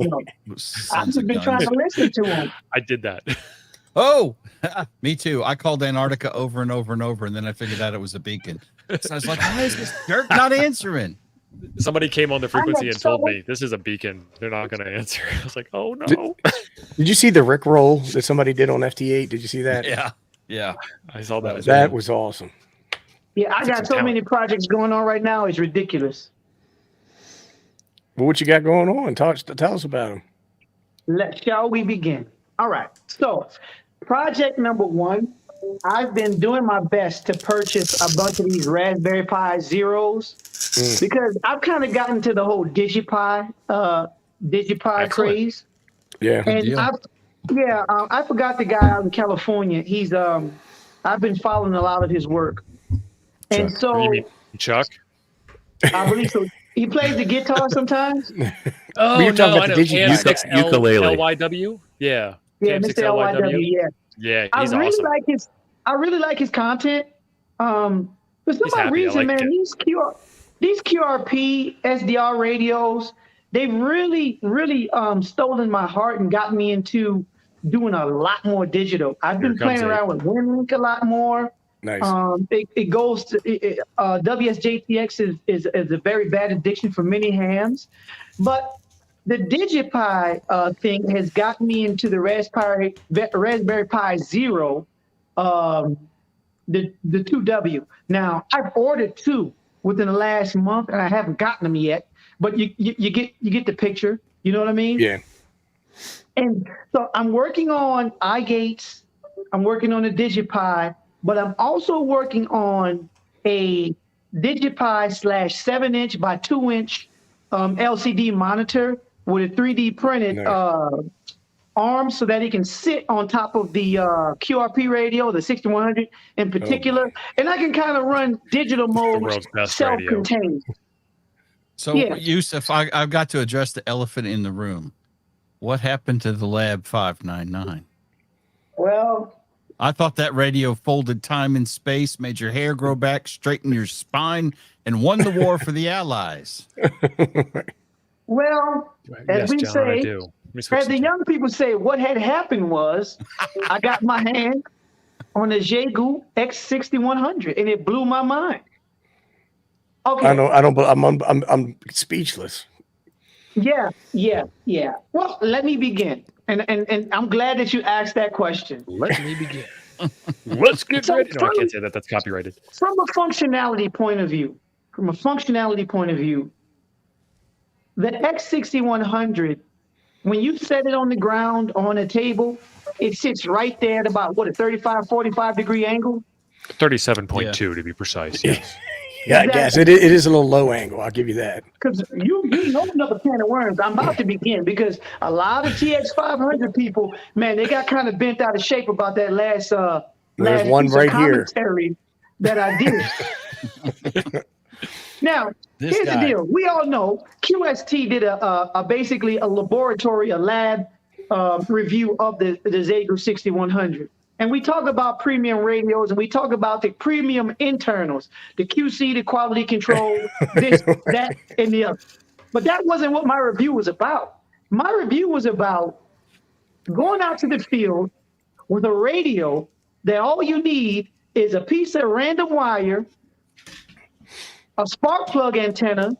Sons just of been trying guns. to listen to them. I did that. Oh, me too. I called Antarctica over and over and over, and then I figured out it was a beacon. So I was like, why is this jerk not answering? Somebody came on the frequency and so- told me this is a beacon. They're not going to answer. I was like, oh no. Did you see the Rick roll that somebody did on FT8? Did you see that? Yeah. Yeah. I saw that. That was awesome. Yeah, I got so many projects going on right now. It's ridiculous. Well, what you got going on? Tell us about them. Shall we begin? All right. So, project number 1, I've been doing my best to purchase a bunch of these Raspberry Pi Zeros because I've kind of gotten to the whole DigiPi Excellent. craze. Yeah. And deal. I forgot the guy out in California. He's I've been following a lot of his work, and so You mean Chuck? I believe so. He plays the guitar sometimes. Oh, you're talking no, about I the know. Digi- Ukulele. LYW? Yeah. Yeah, Mr. LYW. Yeah, Yeah, I he's really awesome. like his content. For some He's happy. odd I reason, like man, it. these QRP SDR radios, they've really stolen my heart and gotten me into doing a lot more digital. I've been Here comes playing around with WinLink a lot more. Nice. It goes to WSJTX is a very bad addiction for many hands, but the DigiPi thing has gotten me into the Raspberry Pi Zero, the 2W. Now I've ordered 2 within the last month, and I haven't gotten them yet. But you get the picture. You know what I mean? Yeah. And so I'm working on iGates. I'm working on a DigiPi, but I'm also working on a DigiPi / 7-inch by 2-inch LCD monitor with a 3D printed arm, so that it can sit on top of the QRP radio, the 6100 in particular, and I can kind of run digital mode, self-contained. So, Yusef, I've got to address the elephant in the room. What happened to the Lab599? Well, I thought that radio folded time and space, made your hair grow back, straightened your spine, and won the war for the Allies. Well, as we John, say, I do. as the young people say, what had happened was I got my hand on the Xiegu X6100, and it blew my mind. Okay. I'm speechless. Yeah. Well, let me begin. And I'm glad that you asked that question. Let me begin. Let's get ready. No, I can't say that. That's copyrighted. From a functionality point of view, the X6100, when you set it on the ground on a table, it sits right there at about, a 35, 45 degree angle? 37.2 to be precise. Yes. Yeah, exactly. I guess it is a little low angle. I'll give you that. Because you opened up a can of worms. I'm about to begin, because a lot of TX-500 people, man, they got kind of bent out of shape about that last one piece right of commentary here that I did. Now, here's the deal. We all know QST did basically a lab review of the Xiegu 6100. And we talk about premium radios, and we talk about the premium internals, the QC, the quality control, this, that, and the other. But that wasn't what my review was about. My review was about going out to the field with a radio that all you need is a piece of random wire, a spark plug antenna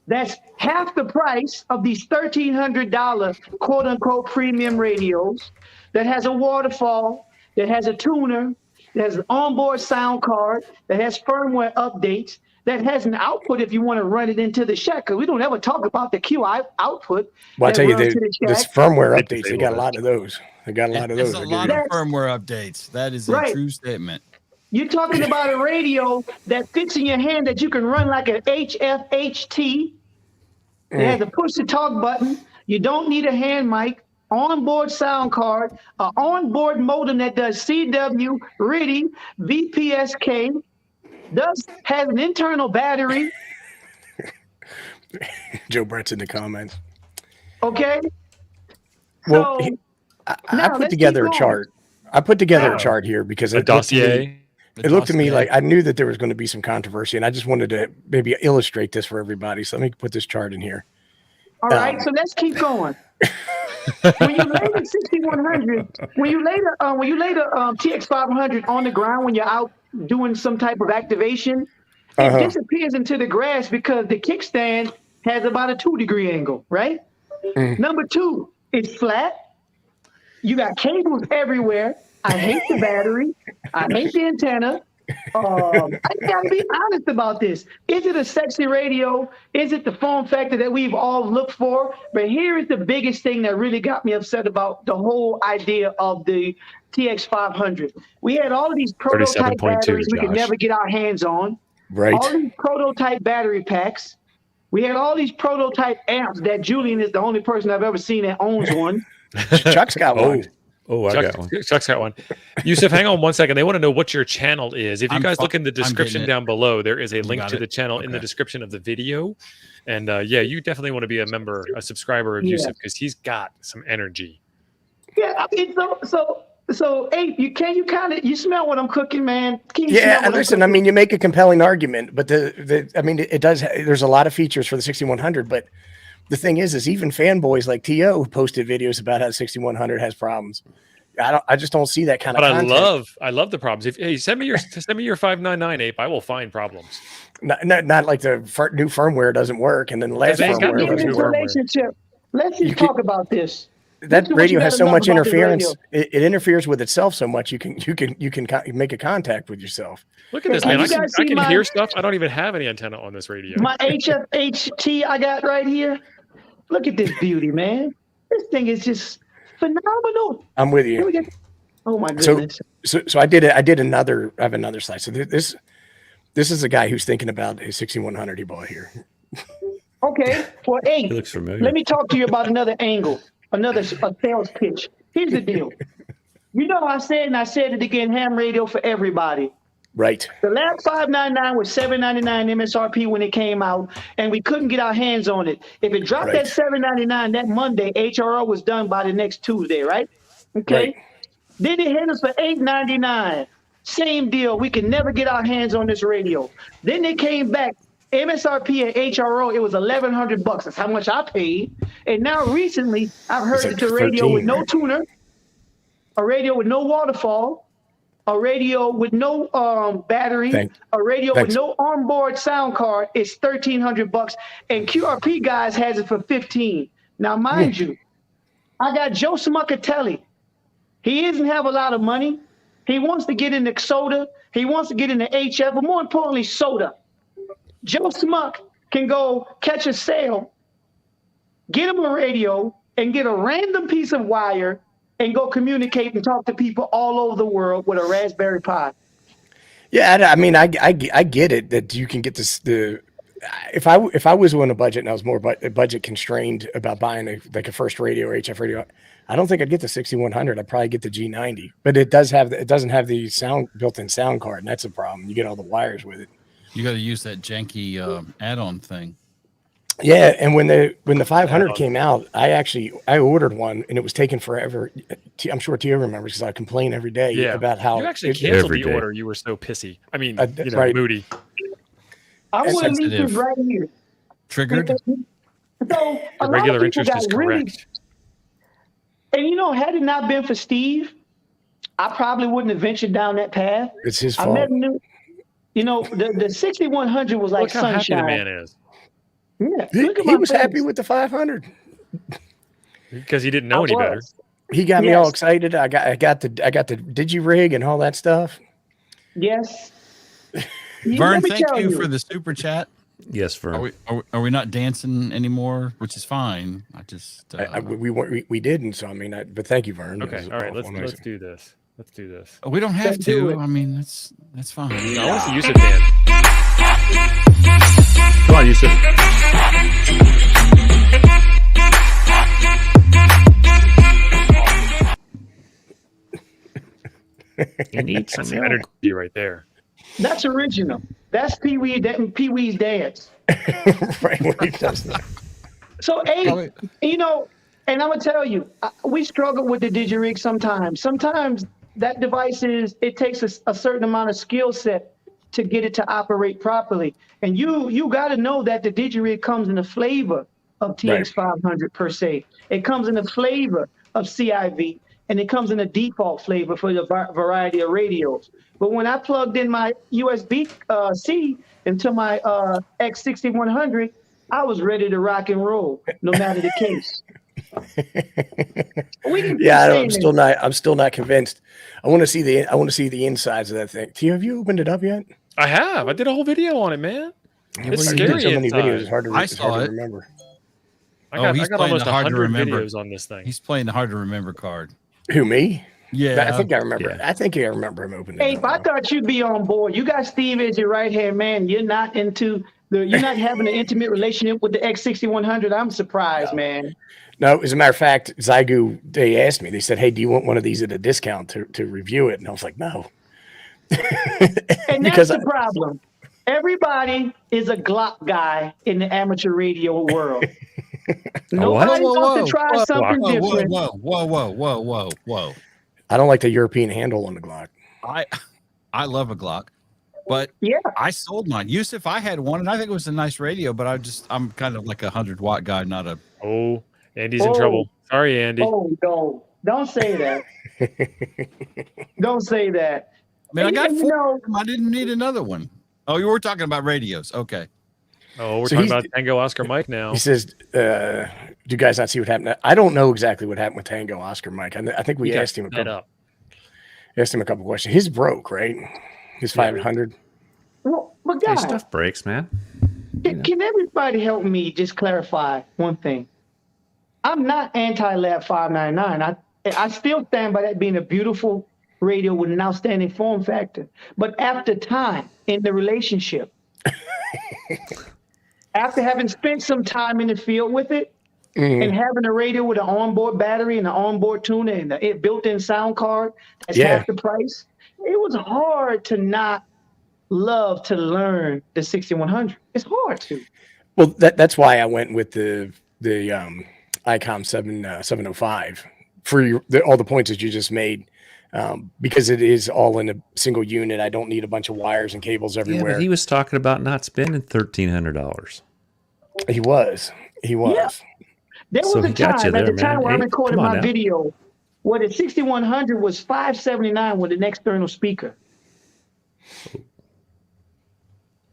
that's half the price of these $1,300 quote unquote premium radios, that has a waterfall, that has a tuner, that has an onboard sound card, that has firmware updates, that has an output if you want to run it into the shack. Because we don't ever talk about the QI output. Well, I tell you, this firmware updates, they got a lot of those. There's a lot of firmware updates. That is a true statement. You're talking about a radio that fits in your hand that you can run like an HFHT. It has a push-to-talk button. You don't need a hand mic. Onboard sound card, an onboard modem that does CW, RIDI, VPSK, has an internal battery. Joe Brett's in the comments. Okay. Well, I put together a chart. I put together a chart here because a dossier. It looked to me like I knew that there was going to be some controversy, and I just wanted to maybe illustrate this for everybody. So let me put this chart in here. All right, so let's keep going. When you lay the 6100, when you lay the TX-500 on the ground, when you're out doing some type of activation, it disappears into the grass because the kickstand has about a 2-degree angle, right? Number 2, it's flat. You got cables everywhere. I hate the battery. I hate the antenna. I gotta be honest about this. Is it a sexy radio? Is it the form factor that we've all looked for? But here is the biggest thing that really got me upset about the whole idea of the TX-500. We had all of these prototype batteries we could never get our hands on. Right. All these prototype battery packs. We had all these prototype amps that Julian is the only person I've ever seen that owns one. Chuck's got one. Oh, I got one. Chuck's got one. Yusef, hang on one second. They want to know what your channel is. If you guys look in the description down below, there is a link to the channel in the description of the video. And you definitely want to be a subscriber of Yusef, because he's got some energy. Yeah, I mean, so Ape, you smell what I'm cooking, man? Listen, I mean, you make a compelling argument, but it does. There's a lot of features for the 6100, but the thing is even fanboys like T.O. posted videos about how 6100 has problems. I just don't see that kind of content. I love the problems. If send me your 599 Ape, I will find problems. Not like the new firmware doesn't work, and then the last firmware. Let's just talk about this. That radio has so much interference. It interferes with itself so much. You can make a contact with yourself. Look at this, man. I can hear stuff. I don't even have any antenna on this radio. My HFHT I got right here. Look at this beauty, man. This thing is just phenomenal. I'm with you. Oh my goodness. So I have another slide. So this is a guy who's thinking about his 6100 he bought here. Okay. For 8. He looks familiar. Let me talk to you about another angle. A sales pitch. Here's the deal. You know, I said it again, ham radio for everybody. Right. The Lab599 was $799 MSRP when it came out, and we couldn't get our hands on it. If it dropped at $799 that Monday, HRO was done by the next Tuesday, right? Okay. Right. Then it hit us for $899. Same deal. We could never get our hands on this radio. Then they came back. MSRP and HRO, it was $1,100. That's how much I paid. And now recently, I've heard it's a radio with no tuner, a radio with no waterfall, a radio with no battery, a radio with no onboard sound card. It's $1,300, and QRP guys has it for $1,500. Now, mind you, I got Joe Smuckatelli. He doesn't have a lot of money. He wants to get into soda. He wants to get into HF, but more importantly, soda. Joe Smuck can go catch a sale, get him a radio, and get a random piece of wire and go communicate and talk to people all over the world with a Raspberry Pi. Yeah, I mean, I get it that you can get this. If I was on a budget and I was more budget constrained about buying a first radio or HF radio, I don't think I'd get the 6100. I'd probably get the G90, but it doesn't have the built-in sound card, and that's a problem. You get all the wires with it. You got to use that janky add-on thing. Yeah, and when the 500 came out, I ordered one, and it was taking forever. I'm sure Tia remembers because I complain every day about how you actually canceled the order. You were so pissy. I mean, moody. I want to leave this right here. Triggered. So the regular interest is correct. And had it not been for Steve, I probably wouldn't have ventured down that path. It's his fault. The 6100 was like look how sunshine. happy the man is. Yeah, he was happy with the 500 because he didn't know any better. He got me all excited. I got the digi-rig and all that stuff. Yes. Vern, thank you for the super chat. Yes, Vern. Are we not dancing anymore? Which is fine. I just we didn't. So I mean, but thank you, Vern. Okay, all right. Let's do this. Let's do this. We don't have to. I mean, that's fine. I want to see Yusef dance. Come on, Yusef. You need some energy right there. That's original. That's Pee-wee's dance. Right where he does that. So, and I'm gonna tell you, we struggle with the digi-rig sometimes. Sometimes that device it takes a certain amount of skill set to get it to operate properly. And you got to know that the digi-rig comes in a flavor of TX-500 per se. It comes in a flavor of CIV, and it comes in a default flavor for the variety of radios. But when I plugged in my USB-C into my X6100, I was ready to rock and roll, no matter the case. I'm still not convinced. I want to see the insides of that thing. Tia, have you opened it up yet? I have. I did a whole video on it, man. It's scary. So many videos. It's hard to remember. I got almost 100 videos on this thing. He's playing the hard to remember card. Who, me? Yeah, I think I remember. Yeah. I think I remember him opening. Hey, I thought you'd be on board. You got Steve as your right hand man. You're not having an intimate relationship with the X6100. I'm surprised, man. No, as a matter of fact, Xiegu, they asked me. They said, "Hey, do you want one of these at a discount to review it?" And I was like, "No." And that's the problem. Everybody is a Glock guy in the amateur radio world. Nobody wants to try something different. Whoa. I don't like the European handle on the Glock. I love a Glock, but I sold mine. Yusef, I had one, and I think it was a nice radio, but I'm kind of like a 100-watt guy, not a. Oh, Andy's in trouble. Sorry, Andy. Oh, no. Don't say that. Don't say that. I mean, I got four. I didn't need another one. Oh, you were talking about radios. Okay. Oh, we're So talking he's- about Tango Oscar Mike now. He says, "Do you guys not see what happened?" I don't know exactly what happened with Tango Oscar Mike. I think we He got asked him a set couple. up. Asked him a couple questions. His broke, right? His 500. Well, but Hey, guys, stuff breaks, man. can everybody help me just clarify one thing? I'm not anti-Lab 599. I still stand by that being a beautiful radio with an outstanding form factor. But after time in the relationship, after having spent some time in the field with it, and having a radio with an onboard battery and an onboard tuner and a built-in sound card that's half the price, it was hard to not love to learn the 6100. It's hard to. Well, that's why I went with the ICOM 705 for all the points that you just made, because it is all in a single unit. I don't need a bunch of wires and cables Yeah, everywhere. but he was talking about not spending $1,300. He was. Yeah. There was So a he got you time at the there, time man. where I Hey, recorded come on my now. video where the 6100 was $579 with an external speaker.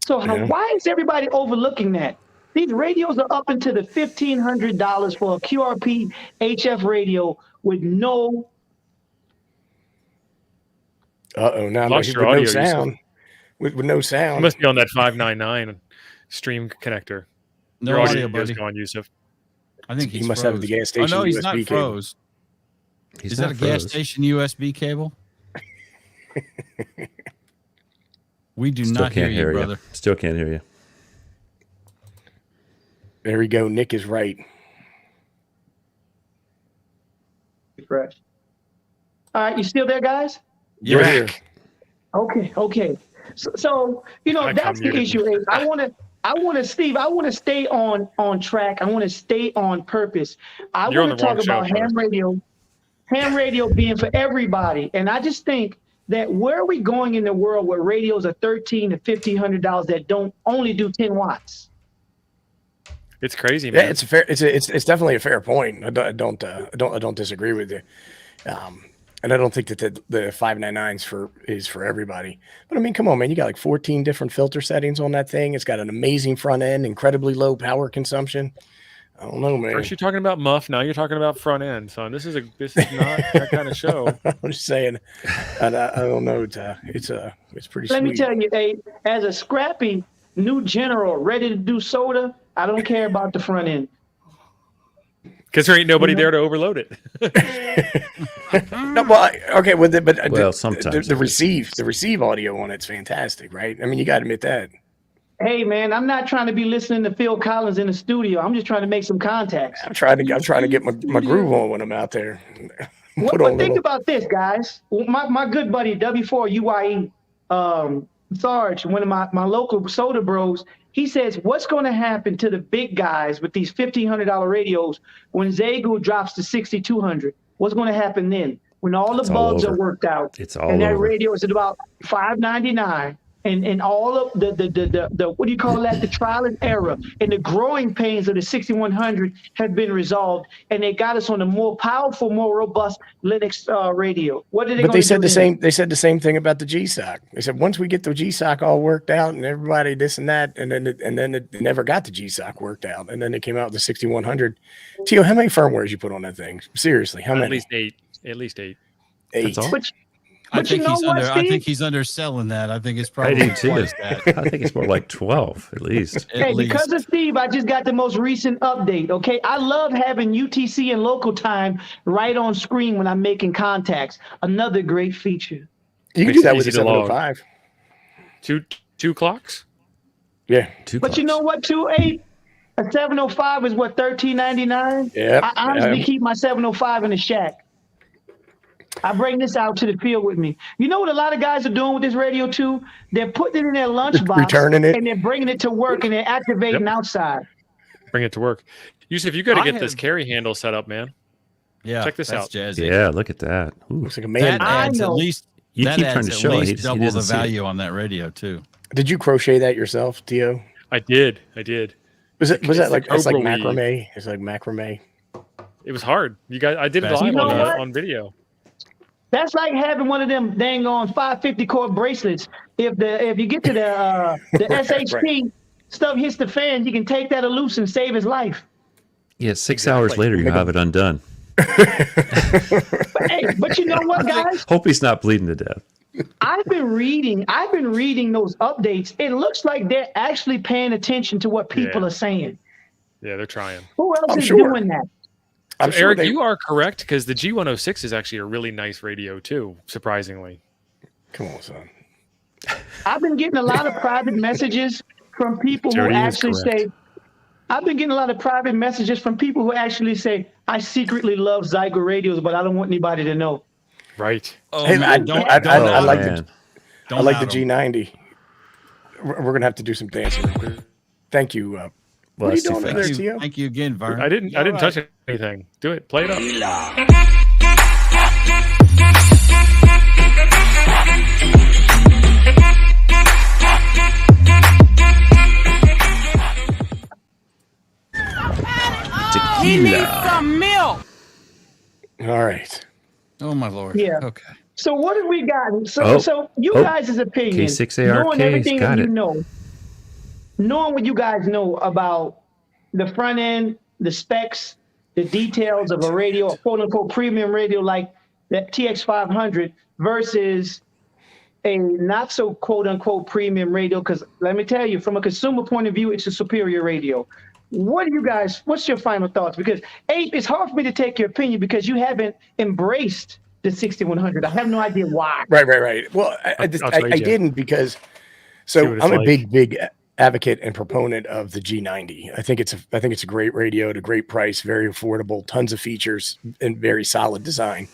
So why is everybody overlooking that? These radios are up into the $1,500 for a QRP HF radio with no. Now Lost with your no audio, sound. With no You sound. must be on that 599 stream connector. No Your audio, audio's buddy. gone, Yusef. I think He he's must froze. have the gas station Oh, no, he's USB not cable. froze. Is that a gas station USB cable? We do Still not hear can't you, hear you. brother. Still can't hear you. There we go. Nick is right. Fresh. All right, you still there, guys? You're We're here. here. Okay. So that's the muted. issue. Is I want to, Steve. I want to stay on track. I want to stay on purpose. I You're on want to the wrong talk about show, ham radio being for everybody. And I just think that where are we going in the world where radios are $1,300 to $1,500 that don't only do 10 watts? It's crazy, man. Yeah, it's a fair. It's definitely a fair point. I don't disagree with you. And I don't think that the 599s is for everybody. But I mean, come on, man. You got like 14 different filter settings on that thing. It's got an amazing front end, incredibly low power consuction. I don't know, man. First you're talking about muff, now you're talking about front end, son. This is not that kind of show. I'm just saying. I don't know. It's pretty. Let sweet. me tell you, as a scrappy new general ready to do soda, I don't care about the front end. Because there ain't nobody there to overload it. No, well, okay, but sometimes the receive audio on it's fantastic, right? I mean, you got to admit that. Hey man, I'm not trying to be listening to Phil Collins in the studio. I'm just trying to make some contacts. I'm trying to get my groove on when I'm out there. But think about this, guys. My good buddy W4 UIE Sarge, one of my local soda bros, he says, what's going to happen to the big guys with these $1,500 radios when Xiegu drops to 6,200? What's going to happen then? When all the bugs are worked out, it's all and that over. radio is at about $599, and all of the what do you call that? The trial and error and the growing pains of the 6100 have been resolved, and they got us on a more powerful, more robust Linux radio. What are they? But they said do the same. They said the same thing about the GSOC. They said once we get the GSOC all worked out and everybody this and that, and then it never got the GSOC worked out, and then they came out with the 6100. Tio, how many firmwares you put on that thing? Seriously, how many? At least eight. Eight. That's all? I But you think know he's what, I Steve? think he's underselling that. I think it's I probably do too. twice that. I think it's more like 12 at least. At Hey, least. because of Steve, I just got the most recent update. Okay, I love having UTC and local time right on screen when I'm making contacts. Another great feature. You can Makes do that it with the easy to log. 705. Two clocks? Yeah. But you know what, 2.8? A 705 is what, $13.99? Yeah. I honestly keep my 705 in the shack. I bring this out to the field with me. You know what a lot of guys are doing with this radio too? They're putting it in their lunchbox, Returning it. and they're bringing it to work, and they're activating outside. Bring it to work. Yusef, you got to I get this have- carry handle set up, man. Yeah, Check this that's out. Jazzy. Yeah, look at that. Ooh. Looks like a man. That adds at know. least. You that keep adds trying to at show it. least He double doesn't the see it. value on that radio too. Did you crochet that yourself, Tio? I did. Was that like It's like macrame? macrame. It's like macrame. It was hard. You guys, I did it Fast live You know what? on video. That's like having one of them dang on 550 cord bracelets. If you get to the SHP, stuff hits the fan, you can take that loose and save his life. Yeah, 6 hours later, you have it undone. But you know what, guys? Hope he's not bleeding to death. I've been reading those updates. It looks like they're actually paying attention to what people are saying. Yeah, they're trying. Who else is doing that? So Eric, you are correct, because the G106 is actually a really nice radio too, surprisingly. Come on, son. I've been getting a lot of private messages from people who actually say, I secretly love Xiegu radios, but I don't want anybody to know. Right. Oh, hey, man, I like the G90. We're going to have to do some dancing real quick. Thank you. What are you doing there, Tio? Thank you again, Vern. I didn't touch anything. Do it. Play it up. He needs some milk. All right. Oh my Lord. Yeah. Okay. So what have we gotten? So you guys' opinion, knowing everything that you know, knowing what you guys know about the front end, the specs, the details of a radio, a quote unquote premium radio like that TX-500 versus a not so quote unquote premium radio, because let me tell you, from a consumer point of view, it's a superior radio. What do you guys, what's your final thoughts? Because Ape, it's hard for me to take your opinion because you haven't embraced the 6100. I have no idea why. Right. Well, I didn't because I'm a big advocate and proponent of the G90. I think it's a great radio at a great price, very affordable, tons of features, and very solid design.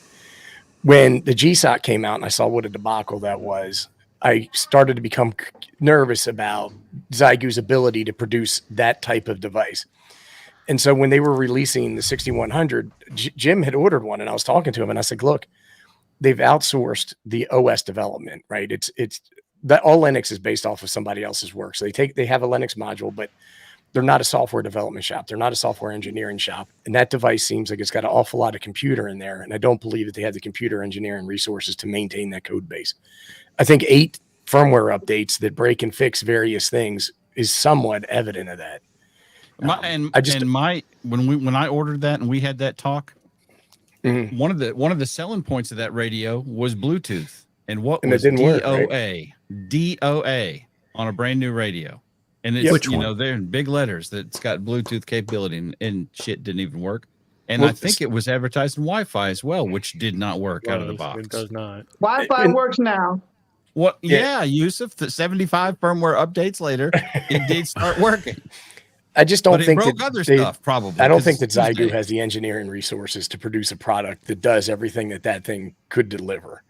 When the GSOC came out and I saw what a debacle that was, I started to become nervous about Xiegoo's ability to produce that type of device. And so when they were releasing the 6100, Jim had ordered one, and I was talking to him and I said, look, they've outsourced the OS development, right? It's that all Linux is based off of somebody else's work. So they have a Linux module, but they're not a software development shop. They're not a software engineering shop. And that device seems like it's got an awful lot of computer in there. And I don't believe that they have the computer engineering resources to maintain that code base. I think 8 firmware updates that break and fix various things is somewhat evident of that. When I ordered that and we had that talk, one of the selling points of that radio was Bluetooth, and was DOA on a brand new radio, and it's they're in big letters that it's got Bluetooth capability, and shit didn't even work. And I think it was advertised in Wi-Fi as well, which did not work out of the box. It does not. Wi-Fi works now. What? Yeah, Yusuf. The 75 firmware updates later, it did start working. I just don't think that other stuff. Probably. I don't think that Xiegu has the engineering resources to produce a product that does everything that thing could deliver.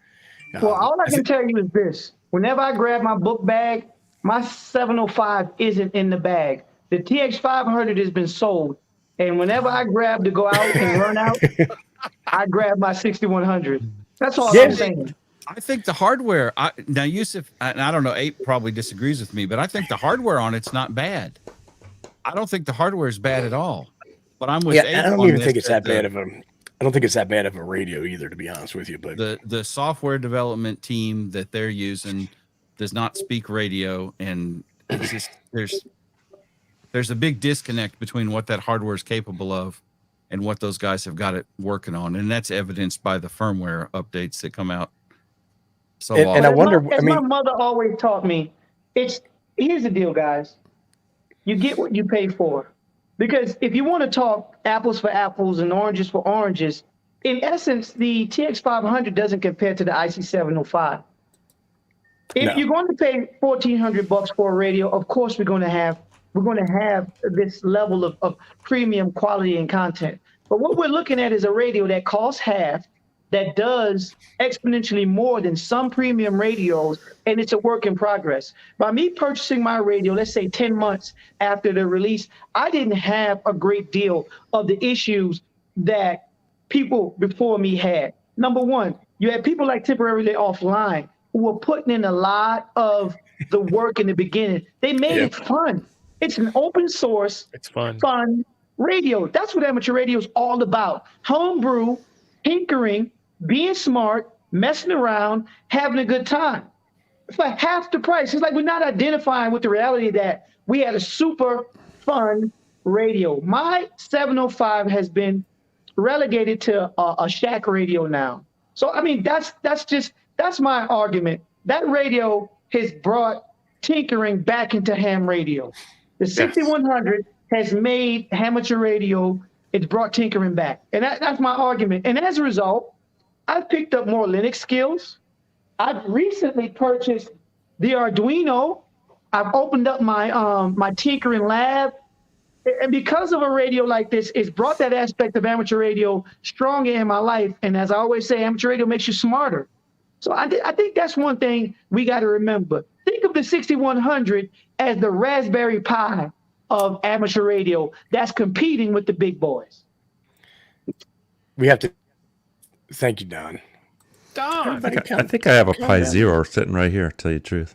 Well, all I can tell you is this: whenever I grab my book bag, my 705 isn't in the bag. The TX-500 has been sold, and whenever I grab to go out and run out, I grab my 6100. That's all I'm saying. I think the hardware. Now, Yusuf, I don't know. Ape probably disagrees with me, but I think the hardware on it's not bad. I don't think the hardware is bad at all. But I'm with Ape. I don't even think it's that bad of a. I don't think it's that bad of a radio either, to be honest with you. But the software development team that they're using does not speak radio, and it's just there's a big disconnect between what that hardware is capable of and what those guys have got it working on, and that's evidenced by the firmware updates that come out. So and I wonder. My mother always taught me, here's the deal, guys. You get what you pay for. Because if you want to talk apples for apples and oranges for oranges, in essence, the TX-500 doesn't compare to the IC705. If you're going to pay $1,400 for a radio, of course we're going to have this level of premium quality and content. But what we're looking at is a radio that costs half, that does exponentially more than some premium radios, and it's a work in progress. By me purchasing my radio, let's say 10 months after the release, I didn't have a great deal of the issues that people before me had. Number one, you had people like Temporarily Offline who were putting in a lot of the work in the beginning. They made it fun. It's an open source, fun radio. That's what amateur radio is all about. Homebrew, tinkering, being smart, messing around, having a good time. for half the price. It's like we're not identifying with the reality that we had a super fun radio. My 705 has been relegated to a shack radio now. So I mean, that's my argument. That radio has brought tinkering back into ham radio. The 6100 has made amateur radio. It's brought tinkering back, and that's my argument. And as a result, I've picked up more Linux skills. I've recently purchased the Arduino. I've opened up my tinkering lab. And because of a radio like this, it's brought that aspect of amateur radio stronger in my life. And as I always say, amateur radio makes you smarter. So I think that's one thing we got to remember. Think of the 6100 as the Raspberry Pi of amateur radio that's competing with the big boys. We have to thank you, Don. I think I have a Pi Zero sitting right here, to tell you the truth.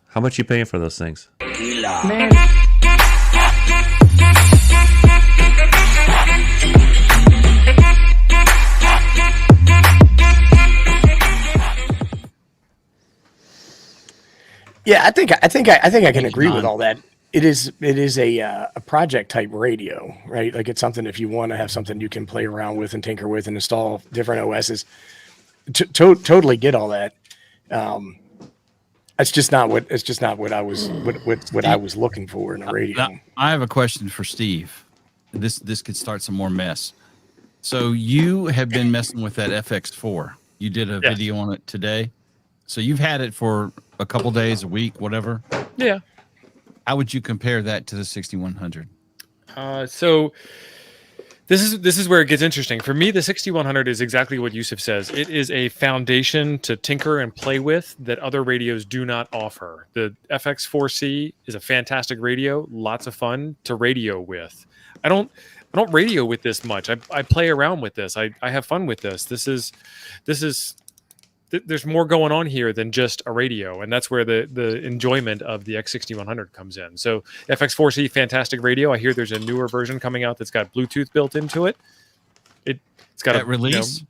How much you paying for those things? Man. Yeah, I think I can agree with all that. It is a project type radio, right? Like it's something if you want to have something you can play around with and tinker with and install different OSs. Totally get all that. It's just not what I was looking for in a radio. Now, I have a question for Steve. This could start some more mess. So you have been messing with that FX4. You did a video on it today. So you've had it for a couple days, a week, whatever. Yeah. How would you compare that to the 6100? So this is where it gets interesting. For me, the 6100 is exactly what Yusef says. It is a foundation to tinker and play with that other radios do not offer. The FX4C is a fantastic radio, lots of fun to radio with. I don't radio with this much. I play around with this. I have fun with this. This is there's more going on here than just a radio, and that's where the enjoyment of the X6100 comes in. So FX4C, fantastic radio. I hear there's a newer version coming out that's got Bluetooth built into it. It's got at release.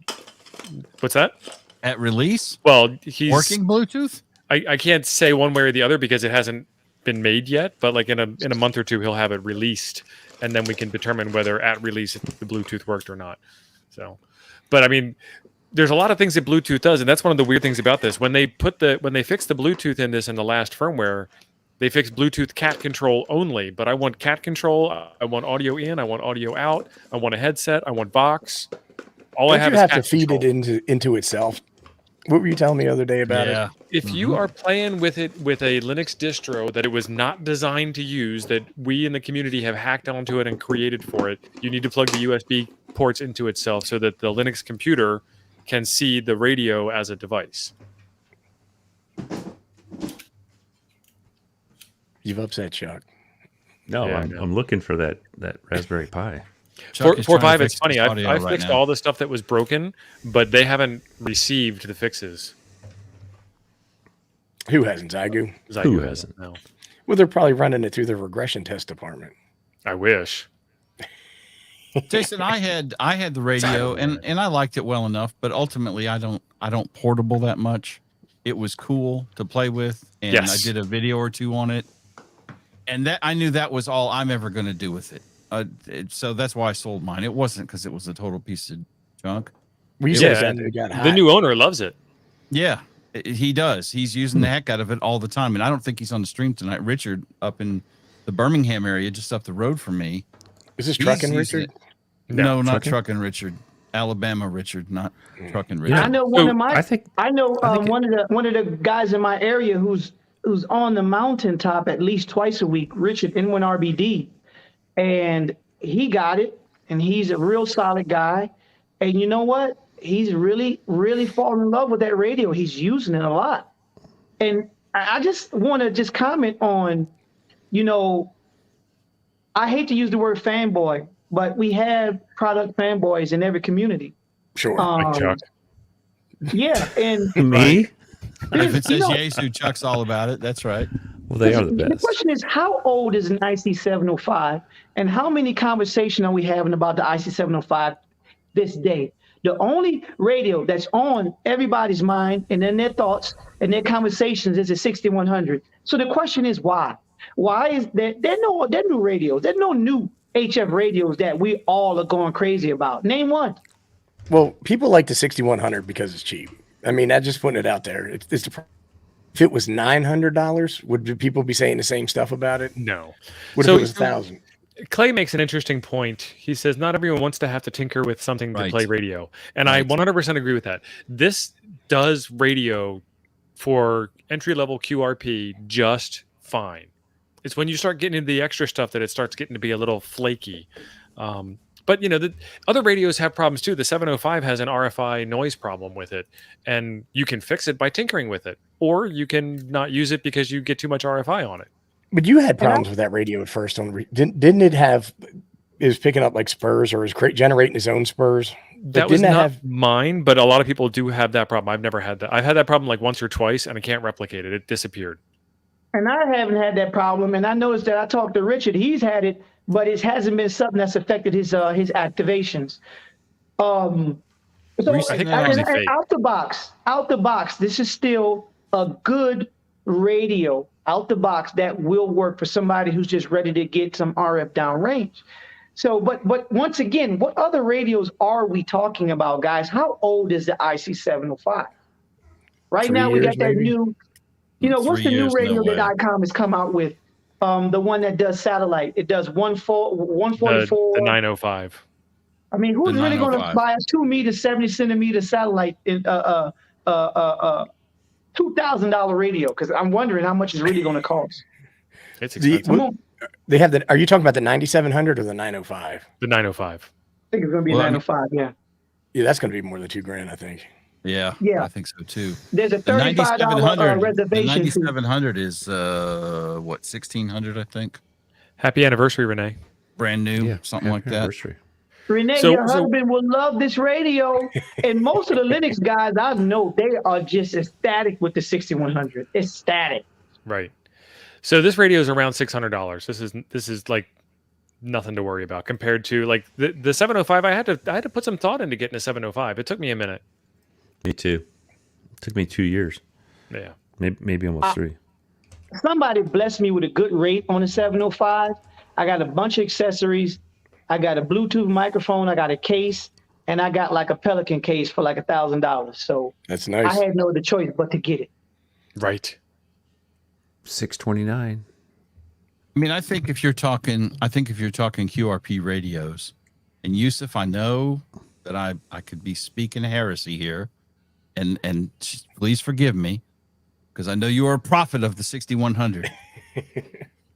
What's that? At release? Well, he's working Bluetooth. I can't say one way or the other because it hasn't been made yet. But like in a month or two, he'll have it released, and then we can determine whether at release if the Bluetooth worked or not. So, but I mean, there's a lot of things that Bluetooth does, and that's one of the weird things about this. When they fixed the Bluetooth in this in the last firmware, they fixed Bluetooth cat control only. But I want cat control. I want audio in. I want audio out. I want a headset. I want Vox. All I have is cat to feed control. it into itself. What were you telling me the other day about it? If you are playing with it with a Linux distro that it was not designed to use, that we in the community have hacked onto it and created for it, you need to plug the USB ports into itself so that the Linux computer can see the radio as a device. You've upset Chuck. No, yeah, I'm looking for that Raspberry Pi. 4.5, it's funny. I've fixed all the stuff that was broken, but they haven't received the fixes. Who hasn't? Xiegu? Who hasn't? No. Well, they're probably running it through the regression test department. I wish. Jason, I had the radio and I liked it well enough, but ultimately I don't portable that much. It was cool to play with, and I did a video or two on it, and that I knew that was all I'm ever going to do with it. So that's why I sold mine. It wasn't because it was a total piece of junk. The new owner loves it. Yeah, he does. He's using the heck out of it all the time, and I don't think he's on the stream tonight. Richard up in the Birmingham area, just up the road from me. Is this Truckin' Richard? No, not Truckin' Richard. Alabama Richard, not Truckin' Richard. I know one of the guys in my area who's on the mountaintop at least twice a week. Richard N1 RBD, and he got it, and he's a real solid guy. And you know what? He's really, really fallen in love with that radio. He's using it a lot. And I just want to just comment on, I hate to use the word fanboy, but we have product fanboys in every community. Sure. Yeah. And me? If it says Xiegu, Chuck's all about it. That's right. Well, they are the best. The question is, how old is an IC705, and how many conversations are we having about the IC705 this day? The only radio that's on everybody's mind and in their thoughts and their conversations is the 6100. So the question is why? Why is there no new radios? There's no new HF radios that we all are going crazy about. Name one. Well, people like the 6100 because it's cheap. I mean, I'm just putting it out there. If it was $900, would people be saying the same stuff about it? No. What if it was $1,000? Clay makes an interesting point. He says not everyone wants to have to tinker with something to play radio. And I 100% agree with that. This does radio for entry-level QRP just fine. It's when you start getting into the extra stuff that it starts getting to be a little flaky. But, you know, the other radios have problems too. The 705 has an RFI noise problem with it, and you can fix it by tinkering with it. Or you can not use it because you get too much RFI on it. But you had problems with that radio at first. Didn't it have? It was picking up like spurs, or was generating its own spurs. That was not mine, but a lot of people do have that problem. I've never had that. I've had that problem like once or twice, and I can't replicate it. It disappeared. And I haven't had that problem. And I noticed that I talked to Richard. He's had it, but it hasn't been something that's affected his activations. So out the box, this is still a good radio out the box that will work for somebody who's just ready to get some RF downrange. So, but once again, what other radios are we talking about, guys? How old is the IC705? Right now, we got that new. You know, what's the new radio that ICOM has come out with? The one that does satellite. It does 144. The 905. I mean, who's really going to buy a 2 meter, 70 centimeter satellite in $2,000 radio? Because I'm wondering how much it's really going to cost. It's expensive. They have that. Are you talking about the 9700 or the 905? The 905. I think it's going to be 905. Yeah. Yeah, that's going to be more than $2,000, I think. Yeah, I think so too. There's a $35 reservation. The 9700 is what, 1600, I think. Happy anniversary, Renee. Brand new, something like that. Renee, your husband will love this radio. And most of the Linux guys I know, they are just ecstatic with the 6100. Ecstatic. Right. So this radio is around $600. This is like nothing to worry about compared to like the 705. I had to put some thought into getting a 705. It took me a minute. Me too. It took me 2 years. Yeah. Maybe almost 3. Somebody blessed me with a good rate on the 705. I got a bunch of accessories. I got a Bluetooth microphone. I got a case, and I got like a Pelican case for like $1,000. So that's nice. I had no other choice but to get it. Right. $629. I mean, I think if you're talking QRP radios, and Yusef, I know that I could be speaking heresy here, and please forgive me, because I know you are a prophet of the 6100.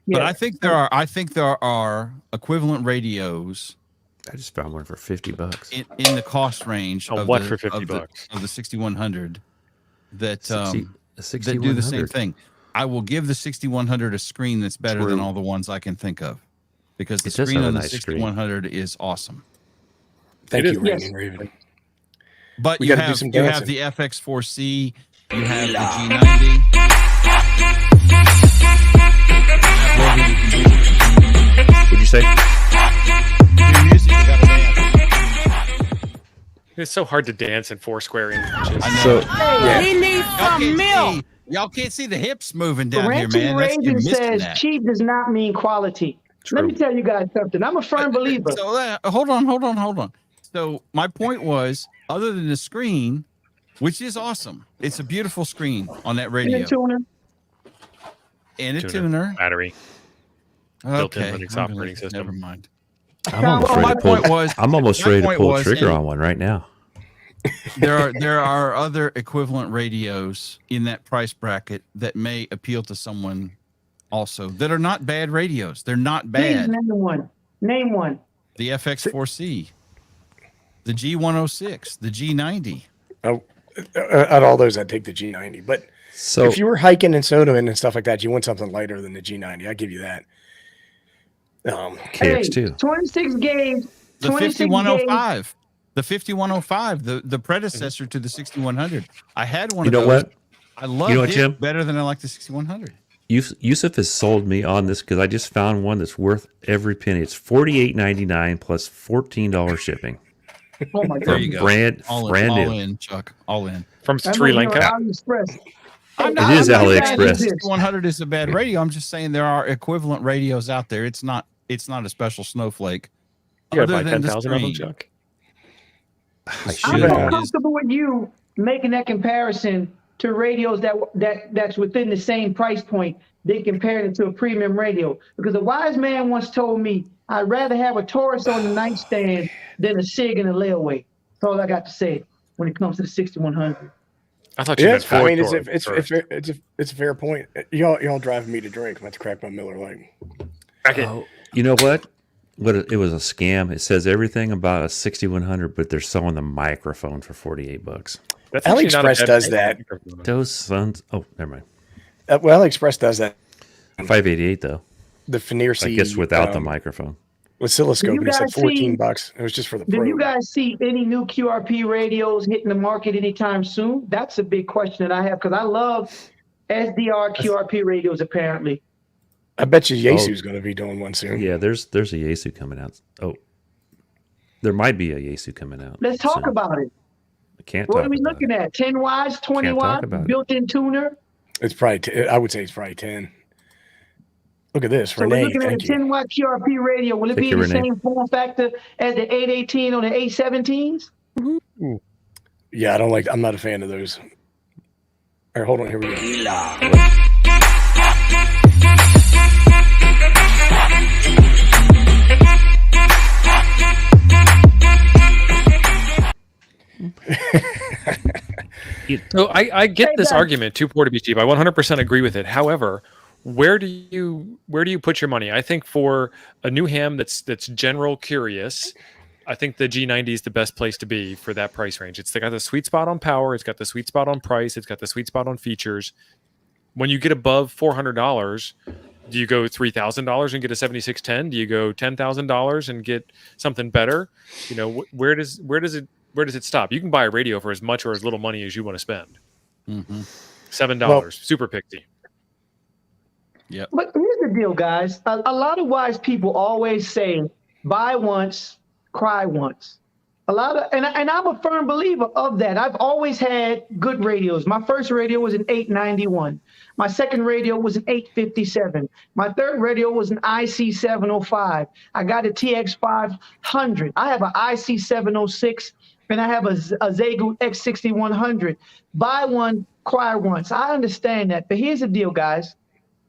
But I think there are equivalent radios. I just found one for $50 in the cost range of what for $50 of the 6100 that that do the same thing. I will give the 6100 a screen that's better than all the ones I can think of, because the screen on the 6100 is awesome. Thank you, Raven. But you have the FX4C, you have the G90. What'd you say? It's so hard to dance in Foursquare. He needs some milk. Y'all can't see the hips moving down here, man. Raven says cheap does not mean quality. True. Let me tell you guys something. I'm a firm believer. So hold on. So my point was, other than the screen, which is awesome, it's a beautiful screen on that radio. And a tuner. Battery. Built-in Linux operating system. Never mind. I'm almost ready to pull the trigger on one right now. There are other equivalent radios in that price bracket that may appeal to someone also that are not bad radios. They're not bad. Please name one. The FX4C, the G106, the G90. Oh, out of all those, I'd take the G90. But if you were hiking and sodaing and stuff like that, you want something lighter than the G90. I give you that. KX2. 26 gauge. The 5105. The 5105, the predecessor to the 6100. I had one of those. What? I loved it better than I like the 6100. Yusef has sold me on this because I just found one that's worth every penny. It's $48.99 plus $14 shipping. Oh my There God. you go. Brand All new. in, Chuck. All in. From Sri Lanka. AliExpress. I'm It not, is I'm not AliExpress. saying 100 is a bad radio. I'm just saying there are equivalent radios out there. It's not a special snowflake. You gotta Other buy than the 10,000 of them, screen. Chuck. I I'm should. so comfortable with you making that comparison to radios that's within the same price point. They compared it to a premium radio because a wise man once told me I'd rather have a Taurus on the nightstand than a Sig in a layaway. That's all I got to say when it comes to the 6100. I thought you meant I mean, Ford it's a fair point. Y'all driving me to drink. I'm about to crack my Miller Lite. Oh, you know what? It was a scam. It says everything about a 6100, but they're selling the microphone for $48. That's actually not a AliExpress bad does price. that. Those sons. Oh, never mind. Well, AliExpress does that. 588 though. The Veneer C. I guess without the microphone. Oscilloscope, You and it said guys see- $14. It was just for the Do probe. you guys see any new QRP radios hitting the market anytime soon? That's a big question that I have because I love SDR QRP radios apparently. I bet you Yaesu's going to be doing one soon. Yeah, there's a Xiegu coming out. Oh, there might be a Xiegu coming out. Let's talk soon. about it. I can't What talk are we about looking at? 10 watts, 20 Can't talk watts, about it. built-in tuner? It's probably, I would say it's probably 10. Look at this, So Renee. we're looking at a Thank you. 10-watt QRP radio. Will it Thank be you, in the Renee. same form factor as the 818 or the 817s? Yeah, I'm not a fan of those. All right, hold on. Here we go. So I get Hey, this guys. argument too poor to be cheap. I 100% agree with it. However, where do you put your money? I think for a new ham that's general curious, I think the G90 is the best place to be for that price range. It's got the sweet spot on power, it's got the sweet spot on price, it's got the sweet spot on features. When you get above $400, do you go $3,000 and get a 7610? Do you go $10,000 and get something better? You know, where does it stop? You can buy a radio for as much or as little money as you want to spend. Mm-hmm. $7, Well- super pixie. Yep. But here's the deal, guys. A lot of wise people always say, buy once, cry once. And I'm a firm believer of that. I've always had good radios. My first radio was an 891. My second radio was an 857. My third radio was an IC705. I got a TX-500. I have an IC706, and I have a Xiegu X6100. Buy one, cry once. I understand that. But here's the deal, guys.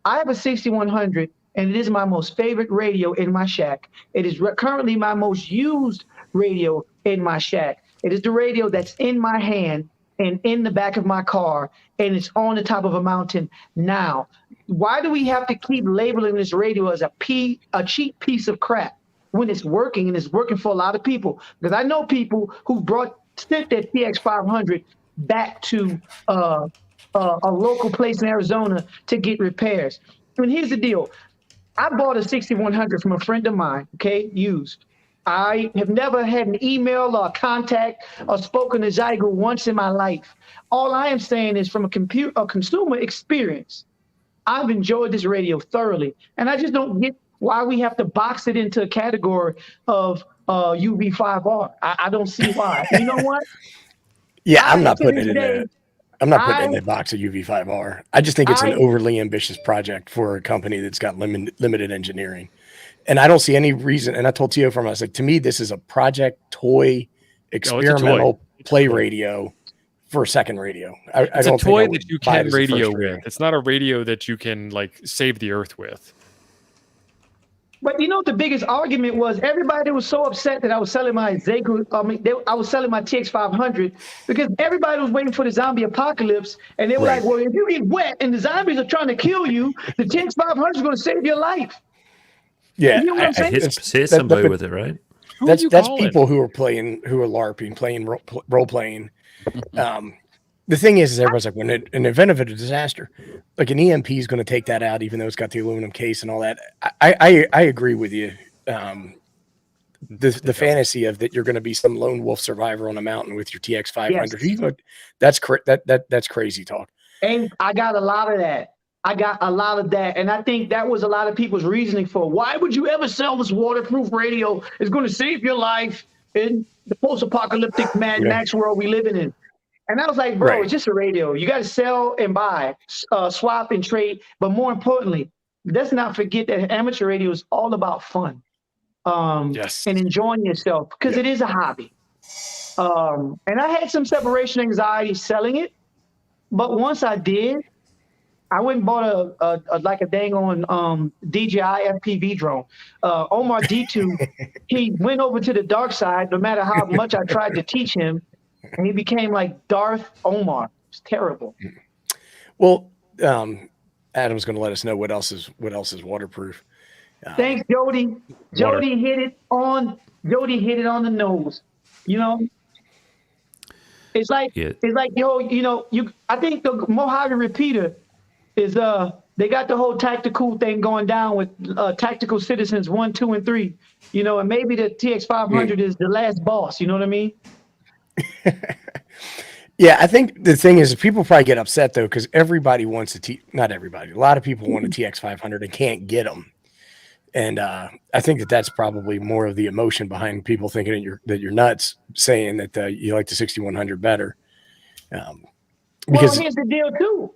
I have a 6100, and it is my most favorite radio in my shack. It is currently my most used radio in my shack. It is the radio that's in my hand and in the back of my car, and it's on the top of a mountain now. Why do we have to keep labeling this radio as a cheap piece of crap when it's working, and it's working for a lot of people? Because I know people who sent their TX-500 back to a local place in Arizona to get repairs. And here's the deal. I bought a 6100 from a friend of mine, okay, used. I have never had an email or a contact or spoken to Xiegu once in my life. All I am saying is from a consumer experience, I've enjoyed this radio thoroughly. And I just don't get why we have to box it into a category of UV5R. I don't see why. You know what? Yeah, I'm not to putting this it in day, that. I'm not putting it in the box of UV5R. I just think it's an overly ambitious project for a company that's got limited engineering. And I don't see any reason. And I told Tio from, I was like, to me, this is a project toy, experimental play radio for a second radio. It's a toy that you can radio with. It's not a radio that you can like save the earth with. But you know what the biggest argument was? Everybody was so upset that I was selling my Xiegu. I was selling my TX-500 because everybody was waiting for the zombie apocalypse, and they were like, "Well, if you get wet and the zombies are trying to kill you, the TX-500 is going to save your life." Yeah, you know what I'm saying? Hit somebody with it, right? That's people who are LARPing, playing role playing. The thing is everybody's like, when in the event of a disaster, like an EMP is going to take that out, even though it's got the aluminum case and all that. I agree with you. The fantasy of that you're going to be some lone wolf survivor on a mountain with your TX-500, that's crazy talk. And I got a lot of that. And I think that was a lot of people's reasoning for why would you ever sell this waterproof radio? It's going to save your life. in the post-apocalyptic Mad Max world we living in. And I was like, bro, it's just a radio. You got to sell and buy, swap and trade. But more importantly, let's not forget that amateur radio is all about fun and enjoying yourself because it is a hobby. And I had some separation anxiety selling it. But once I did, I went and bought a dang on DJI FPV drone. Omar D2, he went over to the dark side no matter how much I tried to teach him. And he became like Darth Omar. It's terrible. Well, Adam's going to let us know what else is waterproof. Thanks, Jody. Jody hit it on the nose. You know, it's like I think the Mojave repeater is they got the whole tactical thing going down with Tactical Citizens 1, 2, and 3. You know, and maybe the TX-500 is the last boss. You know what I mean? Yeah, I think the thing is people probably get upset though because everybody wants not everybody. A lot of people want a TX-500 and can't get them, and I think that's probably more of the emotion behind people thinking that you're nuts, saying that you like the 6100 better. Because here's the deal too.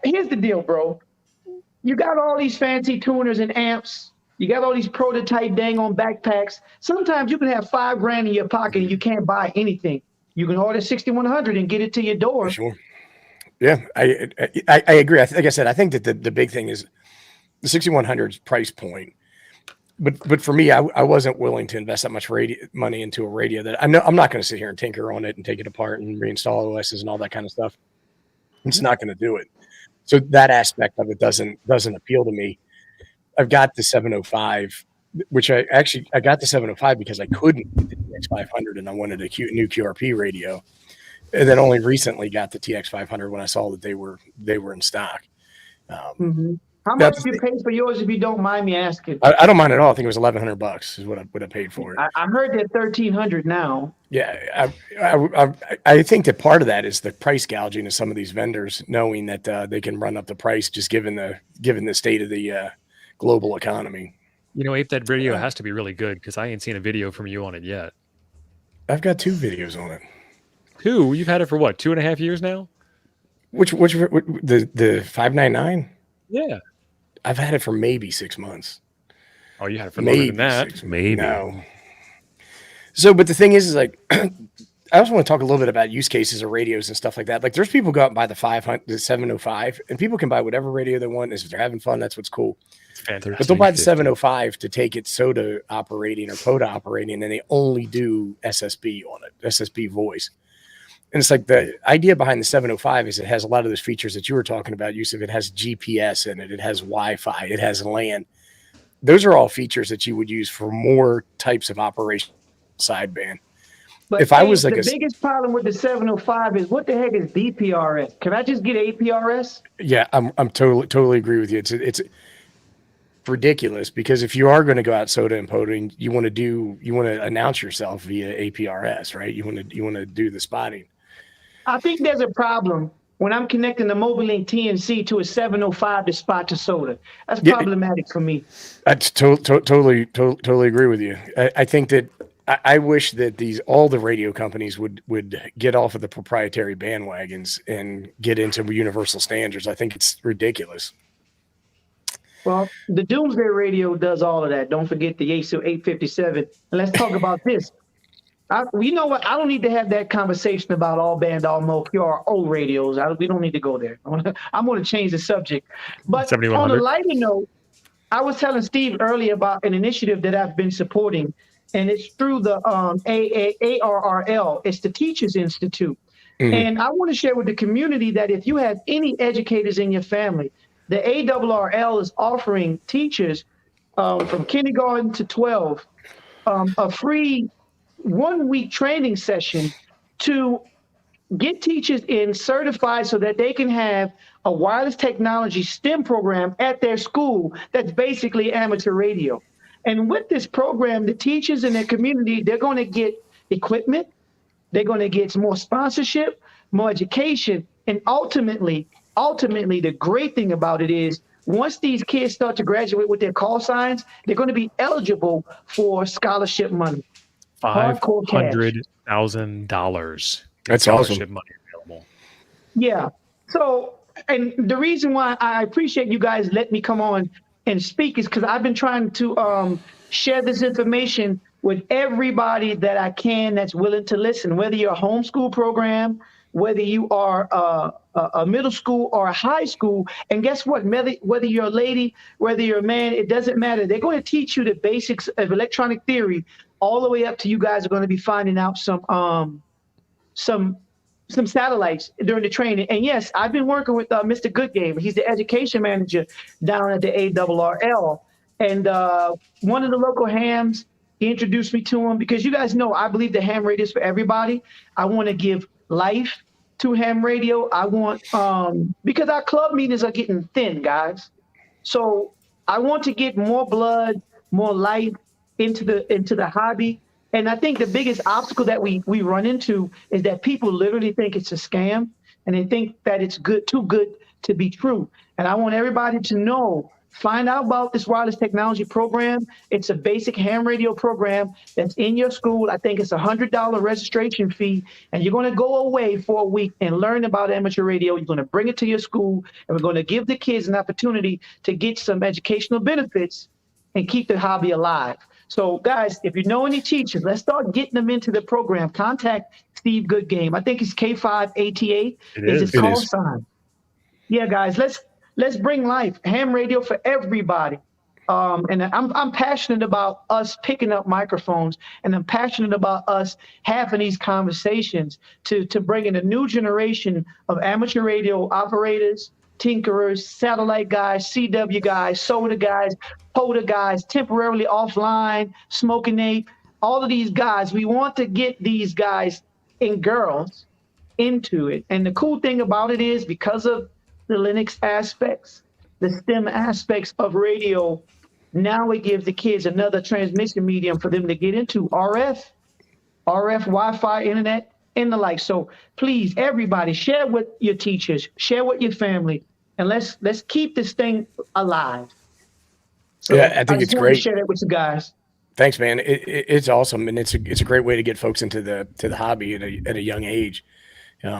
Here's the deal, bro. You got all these fancy tuners and amps. You got all these prototype dang on backpacks. Sometimes you can have $5,000 in your pocket and you can't buy anything. You can order 6100 and get it to your door. Sure. Yeah, I agree. Like I said, I think that the big thing is the 6100's price point. But for me, I wasn't willing to invest that much money into a radio that I know I'm not going to sit here and tinker on it and take it apart and reinstall OSs and all that kind of stuff. It's not going to do it. So that aspect of it doesn't appeal to me. I've got the 705, which I got the 705 because I couldn't get the TX-500 and I wanted a new QRP radio, and then only recently got the TX-500 when I saw that they were in stock. How much did you pay for yours, if you don't mind me asking? I don't mind at all. I think it was $1,100 is what I paid for it. I heard that $1,300 now. Yeah, I think that part of that is the price gouging of some of these vendors, knowing that they can run up the price just given the state of the global economy. You know, Ape, that video has to be really good because I ain't seen a video from you on it yet. I've got 2 videos on it. 2? You've had it for what, 2.5 years now? Which the 599? Yeah. I've had it for maybe 6 months. Oh, you had it for longer than that. Maybe. No. So, but the thing is like, I also want to talk a little bit about use cases of radios and stuff like that. Like there's people go out and buy the 705 and people can buy whatever radio they want. If they're having fun, that's what's cool. But they'll buy the 705 to take it SOTA operating or POTA operating, and they only do SSB on it, SSB voice. And it's like the idea behind the 705 is it has a lot of those features that you were talking about, Yusef. It has GPS in it. It has Wi-Fi. It has LAN. Those are all features that you would use for more types of operation sideband. But if I was like the biggest problem with the 705 is what the heck is DPRS? Can I just get APRS? Yeah, I'm totally agree with you. It's ridiculous because if you are going to go out SOTA and POTA, you want to announce yourself via APRS, right? You want to do the spotting. I think there's a problem when I'm connecting the MobileLink TNC to a 705 to spot to SOTA. That's problematic for me. I totally agree with you. I think that I wish that all the radio companies would get off of the proprietary bandwagons and get into universal standards. I think it's ridiculous. Well, the Doomsday Radio does all of that. Don't forget the Xiegu 857. And let's talk about this. You know what? I don't need to have that conversation about all band, all mode, QRO radios. We don't need to go there. I'm going to change the subject. But on a lighter note, I was telling Steve earlier about an initiative that I've been supporting, and it's through the ARRL. It's the Teachers Institute. Mm-hmm. And I want to share with the community that if you have any educators in your family, the ARRL is offering teachers from kindergarten to 12 a free 1-week training session to get teachers certified so that they can have a wireless technology STEM program at their school that's basically amateur radio. And with this program, the teachers in their community, they're going to get equipment, they're going to get more sponsorship, more education, and ultimately, the great thing about it is once these kids start to graduate with their call signs, they're going to be eligible for scholarship money. Hardcore cash. $500,000. That's awesome. Money available. Yeah. So, and the reason why I appreciate you guys let me come on and speak is because I've been trying to share this information with everybody that I can that's willing to listen, whether you're a homeschool program, whether you are a middle school or a high school. And guess what? Whether you're a lady, whether you're a man, it doesn't matter. They're going to teach you the basics of electronic theory all the way up to you guys are going to be finding out some satellites during the training. And yes, I've been working with Mr. Goodgame. He's the education manager down at the ARRL. And one of the local hams, he introduced me to him because you guys know I believe the ham radio is for everybody. I want to give life to ham radio. I want because our club meetings are getting thin, guys. So I want to get more blood, more life into the hobby. And I think the biggest obstacle that we run into is that people literally think it's a scam and they think that it's too good to be true. And I want everybody to know, find out about this wireless technology program. It's a basic ham radio program that's in your school. I think it's $100 registration fee. And you're going to go away for a week and learn about amateur radio. You're going to bring it to your school and we're going to give the kids an opportunity to get some educational benefits and keep the hobby alive. So, guys, if you know any teachers, let's start getting them into the program. Contact Steve Goodgame. I think it's K5ATA is his call sign. Yeah, guys, let's bring life. Ham radio for everybody. And I'm passionate about us picking up microphones, and I'm passionate about us having these conversations to bring in a new generation of amateur radio operators, tinkerers, satellite guys, CW guys, soda guys, POTA guys, temporarily offline, smoking ape, all of these guys. We want to get these guys and girls into it. And the cool thing about it is because of the Linux aspects, the STEM aspects of radio, now it gives the kids another transmission medium for them to get into RF, Wi-Fi, internet, and the like. So please, everybody, share with your teachers, share with your family, and let's keep this thing alive. So yeah, I think it's great. To share that with you guys. Thanks, man. It's awesome, and it's a great way to get folks into the hobby at a young age.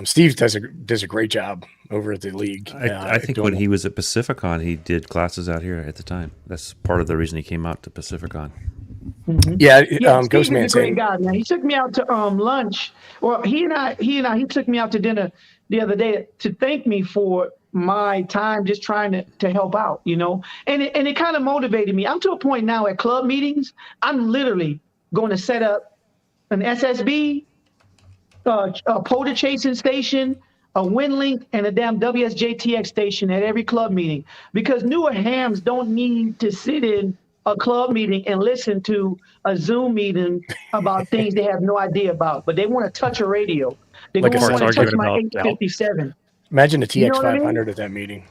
Steve does a great job over at the league. I think when he was at Pacificon, he did classes out here at the time. That's part of the reason he came out to Pacificon. Mm-hmm. Yeah, Steve is a great guy, man. He took me out to lunch. Well, he took me out to dinner the other day to thank me for my time just trying to help out, you know. And it kind of motivated me. I'm to a point now at club meetings, I'm literally going to set up an SSB, a POTA chasing station, a WinLink, and a damn WSJTX station at every club meeting, because newer hams don't need to sit in a club meeting and listen to a Zoom meeting about things they have no idea about, but they want to touch a radio. They want to touch my 857. Imagine the TX-500 at that meeting.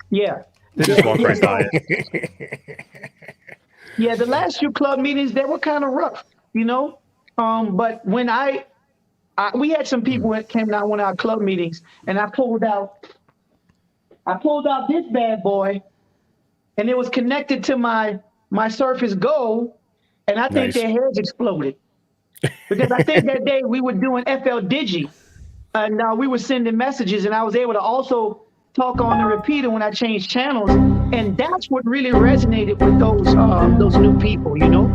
Yeah. They just walk right by it. Yeah, the last few club meetings, they were kind of rough, you know. But when we had some people that came down one of our club meetings, and I pulled out this bad boy, and it was connected to my Surface Go, and I think their heads exploded. Because I think that day we were doing FL Digi, and we were sending messages, and I was able to also talk on the repeater when I changed channels, and that's what really resonated with those new people, you know.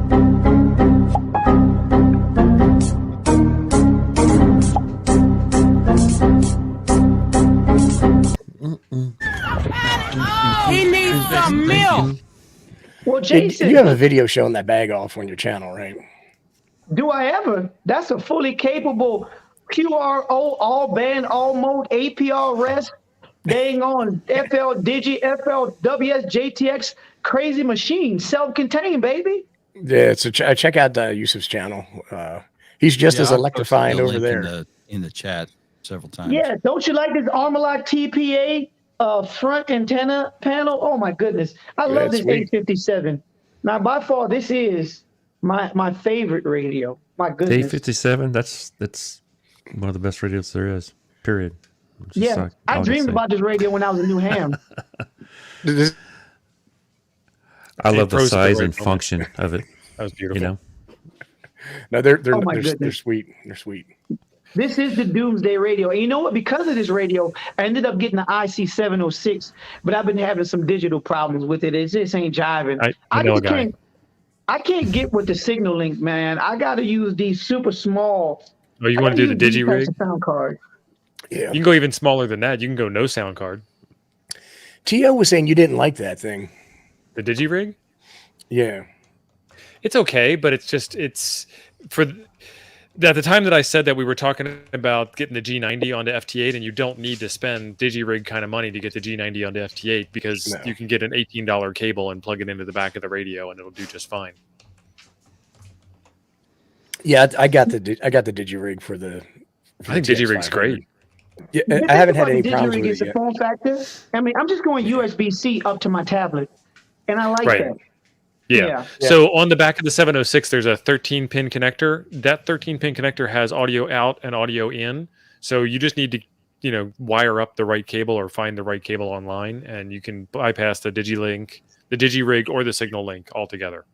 He needs some milk. Well, Jason, you have a video showing that bag off on your channel, right? Do I ever? That's a fully capable QRO, all band, all mode, APR rest, dang on FL Digi, FL WSJTX, crazy machine, self-contained, baby. Yeah, so check out Yusef's channel. He's just as electrifying over there. In the chat several times. Yeah, don't you like this Armalock TPA front antenna panel? Oh my goodness, I love this 857. Now, by far, this is my favorite radio. My goodness, 857. That's one of the best radios there is. Period. Yeah, I dreamed about this radio when I was a new ham. I love the size and function of it. That was beautiful. You know, No, they're Oh my they're goodness. sweet. They're sweet. This is the Doomsday Radio. And you know what? Because of this radio, I ended up getting the IC706, but I've been having some digital problems with it. It just ain't jiving. I know a guy. I can't get with the signal link, man. I got to use these super small. Oh, you want to do the digi-rig? Sound card. Yeah. You can go even smaller than that. You can go no sound card. Tio was saying you didn't like that thing. The digi-rig? Yeah. It's okay, but it's for at the time that I said that we were talking about getting the G90 onto FT8, and you don't need to spend digi-rig kind of money to get the G90 onto FT8 because you can get an $18 cable and plug it into the back of the radio, and it'll do just fine. Yeah, I got the digi-rig for the. I think digi-rig's great. Yeah, I haven't had any problems with it yet. Form factor. I mean, I'm just going USB-C up to my tablet, and I like that. Yeah. So on the back of the 706, there's a 13-pin connector. That 13-pin connector has audio out and audio in. So you just need to, wire up the right cable or find the right cable online, and you can bypass the digi-link, the digi-rig, or the signal link altogether.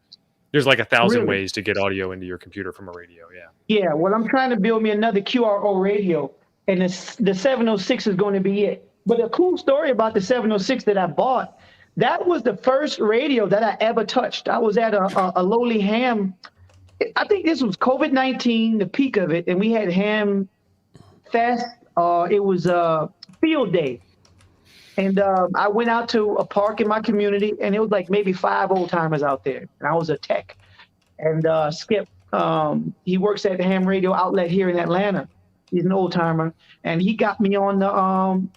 There's like 1,000 ways to get audio into your computer from a radio. Yeah. Yeah. Well, I'm trying to build me another QRO radio, and the 706 is going to be it. But a cool story about the 706 that I bought. That was the first radio that I ever touched. I was at a lowly ham. I think this was COVID-19, the peak of it, and we had Ham Fest. It was field day. And I went out to a park in my community, and it was like maybe 5 old timers out there. And I was a tech. And Skip, he works at the ham radio outlet here in Atlanta. He's an old timer. And he got me on the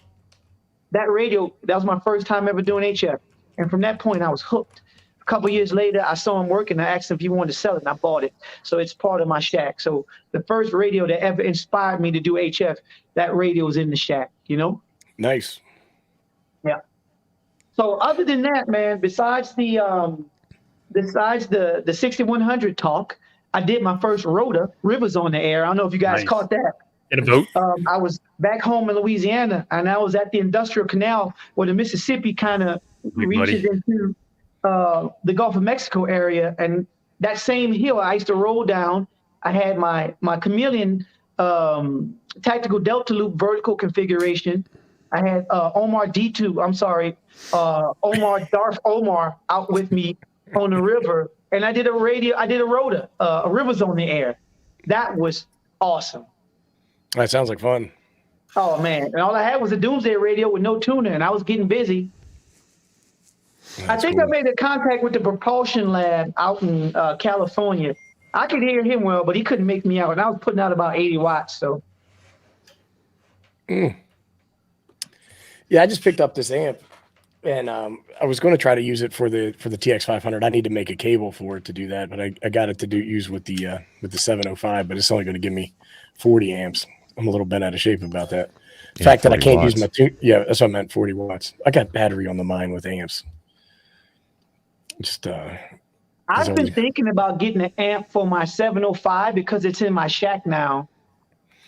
that radio. That was my first time ever doing HF. And from that point, I was hooked. A couple years later, I saw him working. I asked him if he wanted to sell it, and I bought it. So it's part of my shack. So the first radio that ever inspired me to do HF, that radio was in the shack, Nice. Yeah. So other than that, man, besides the 6100 talk, I did my first rota, Rivers on the Air. I don't know if you guys caught that. In a boat? I was back home in Louisiana, and I was at the Industrial Canal where the Mississippi kind of reaches into the Gulf of Mexico area. And that same hill I used to roll down, I had my Chameleon tactical Delta Loop vertical configuration. I had Omar Darth Omar out with me on the river. And I did a rota, Rivers on the Air. That was awesome. That sounds like fun. Oh, man. And all I had was a Doomsday radio with no tuner, and I was getting busy. I think I made a contact with the propulsion lab out in California. I could hear him well, but he couldn't make me out, and I was putting out about 80 watts. So, yeah, I just picked up this amp, and I was going to try to use it for the TX-500. I need to make a cable for it to do that, but I got it to use with the 705. But it's only going to give me 40 amps. I'm a little bent out of shape about that. The fact that I can't use my yeah, that's what I meant. 40 watts. I got battery on the mind with amps. Just I've been thinking about getting an amp for my 705 because it's in my shack now.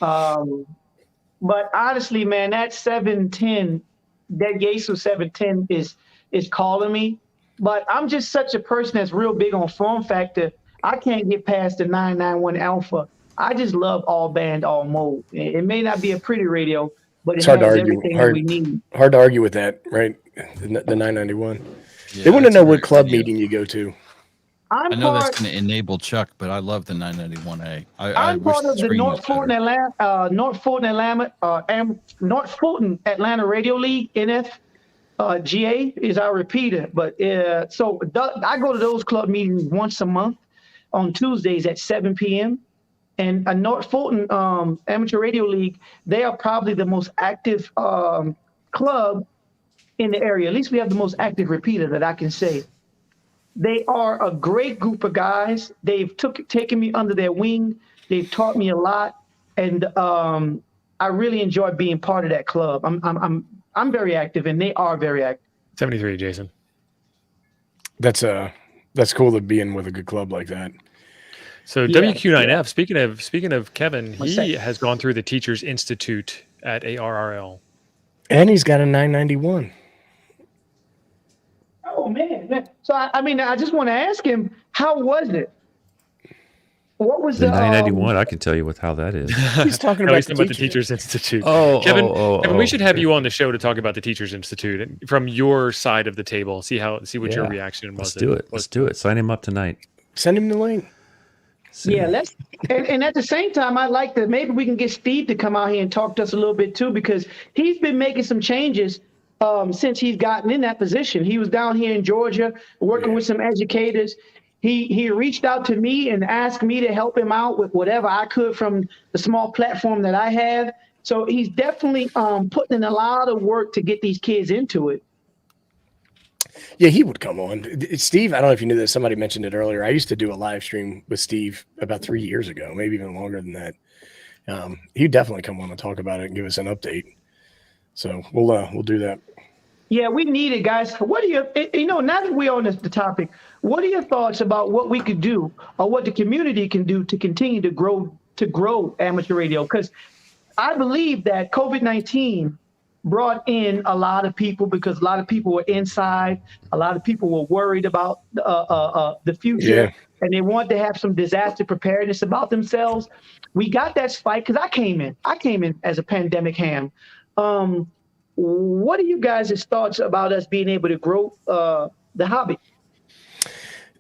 But honestly, man, that 710, that Yaesu 710 is calling me. But I'm just such a person that's real big on form factor. I can't get past the 991 Alpha. I just love all band, all mode. It may not be a pretty radio, but it has everything that we need. Hard to argue with that, right? The 991. Yeah, they want to know what club meeting you go to. I know that's going to enable Chuck, but I love the 991A. I'm part of the North Fulton Atlanta Radio League, NF. GA is our repeater. But so I go to those club meetings once a month on Tuesdays at 7 p.m. And a North Fulton Amateur Radio League, they are probably the most active club in the area. At least we have the most active repeater that I can say. They are a great group of guys. They've taken me under their wing. They've taught me a lot, and I really enjoy being part of that club. I'm very active, and they are very active. 73, Jason. That's cool to be in with a good club like that. So yeah, WQ9F. Yeah. Speaking of Kevin, he has gone through the Teachers Institute at ARRL, and he's got a 991. Oh man! So I mean, I just want to ask him, how was it? What was The the 991, I can tell you how that is. He's talking No, about he's the talking about the teachers. Teachers Institute. Oh, Kevin, we should have okay. you on the show to talk about the Teachers Institute and from your side of the table. See what your Yeah. reaction was. Let's do it. Let's do it. Sign him up tonight. Send him the link. Yeah, let's and at the same time, I'd like to maybe we can get Steve to come out here and talk to us a little bit too, because he's been making some changes since he's gotten in that position. He was down here in Georgia working with some educators. He reached out to me and asked me to help him out with whatever I could from the small platform that I have. So he's definitely putting in a lot of work to get these kids into it. Yeah, he would come on. Steve, I don't know if you knew this. Somebody mentioned it earlier. I used to do a live stream with Steve about 3 years ago, maybe even longer than that. He'd definitely come on and talk about it and give us an update. So we'll do that. Yeah, we need it, guys. What do you know, now that we're on the topic, what are your thoughts about what we could do or what the community can do to continue to grow amateur radio? Because I believe that COVID-19 brought in a lot of people because a lot of people were inside. A lot of people were worried about the future, and they wanted to have some disaster preparedness about themselves. We got that spike because I came in as a pandemic ham. What are you guys' thoughts about us being able to grow the hobby?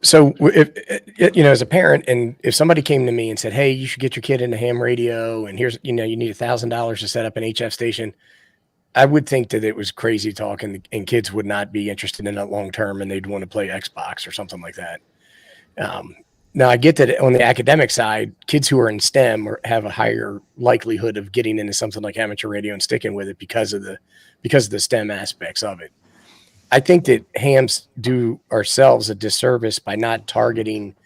So if as a parent, and if somebody came to me and said, "Hey, you should get your kid into ham radio, and here's you need $1,000 to set up an HF station," I would think that it was crazy talk, and kids would not be interested in that long term, and they'd want to play Xbox or something like that. Now, I get that on the academic side, kids who are in STEM have a higher likelihood of getting into something like amateur radio and sticking with it because of the STEM aspects of it. I think that hams do ourselves a disservice by not targeting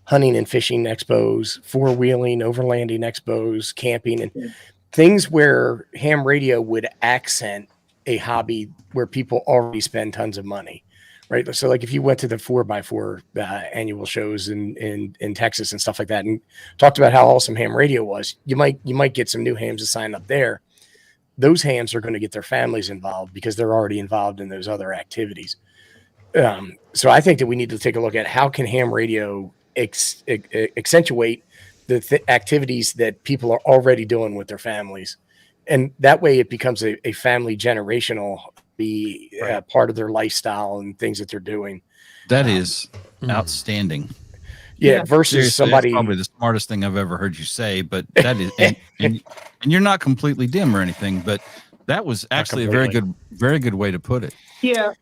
hunting and fishing expos, four-wheeling, overlanding expos, camping, and things where ham radio would accent a hobby where people already spend tons of money, right? So like if you went to the 4x4 annual shows in Texas and stuff like that and talked about how awesome ham radio was, you might get some new hams to sign up there. Those hams are going to get their families involved because they're already involved in those other activities. So I think that we need to take a look at how can ham radio accentuate the activities that people are already doing with their families. And that way it becomes a family generational part of their lifestyle and things that they're doing. That is outstanding. Yeah. Versus seriously, somebody, that's probably the smartest thing I've ever heard you say, but that is, and you're not completely dim or anything, but that was actually a very good way to put it. Yeah.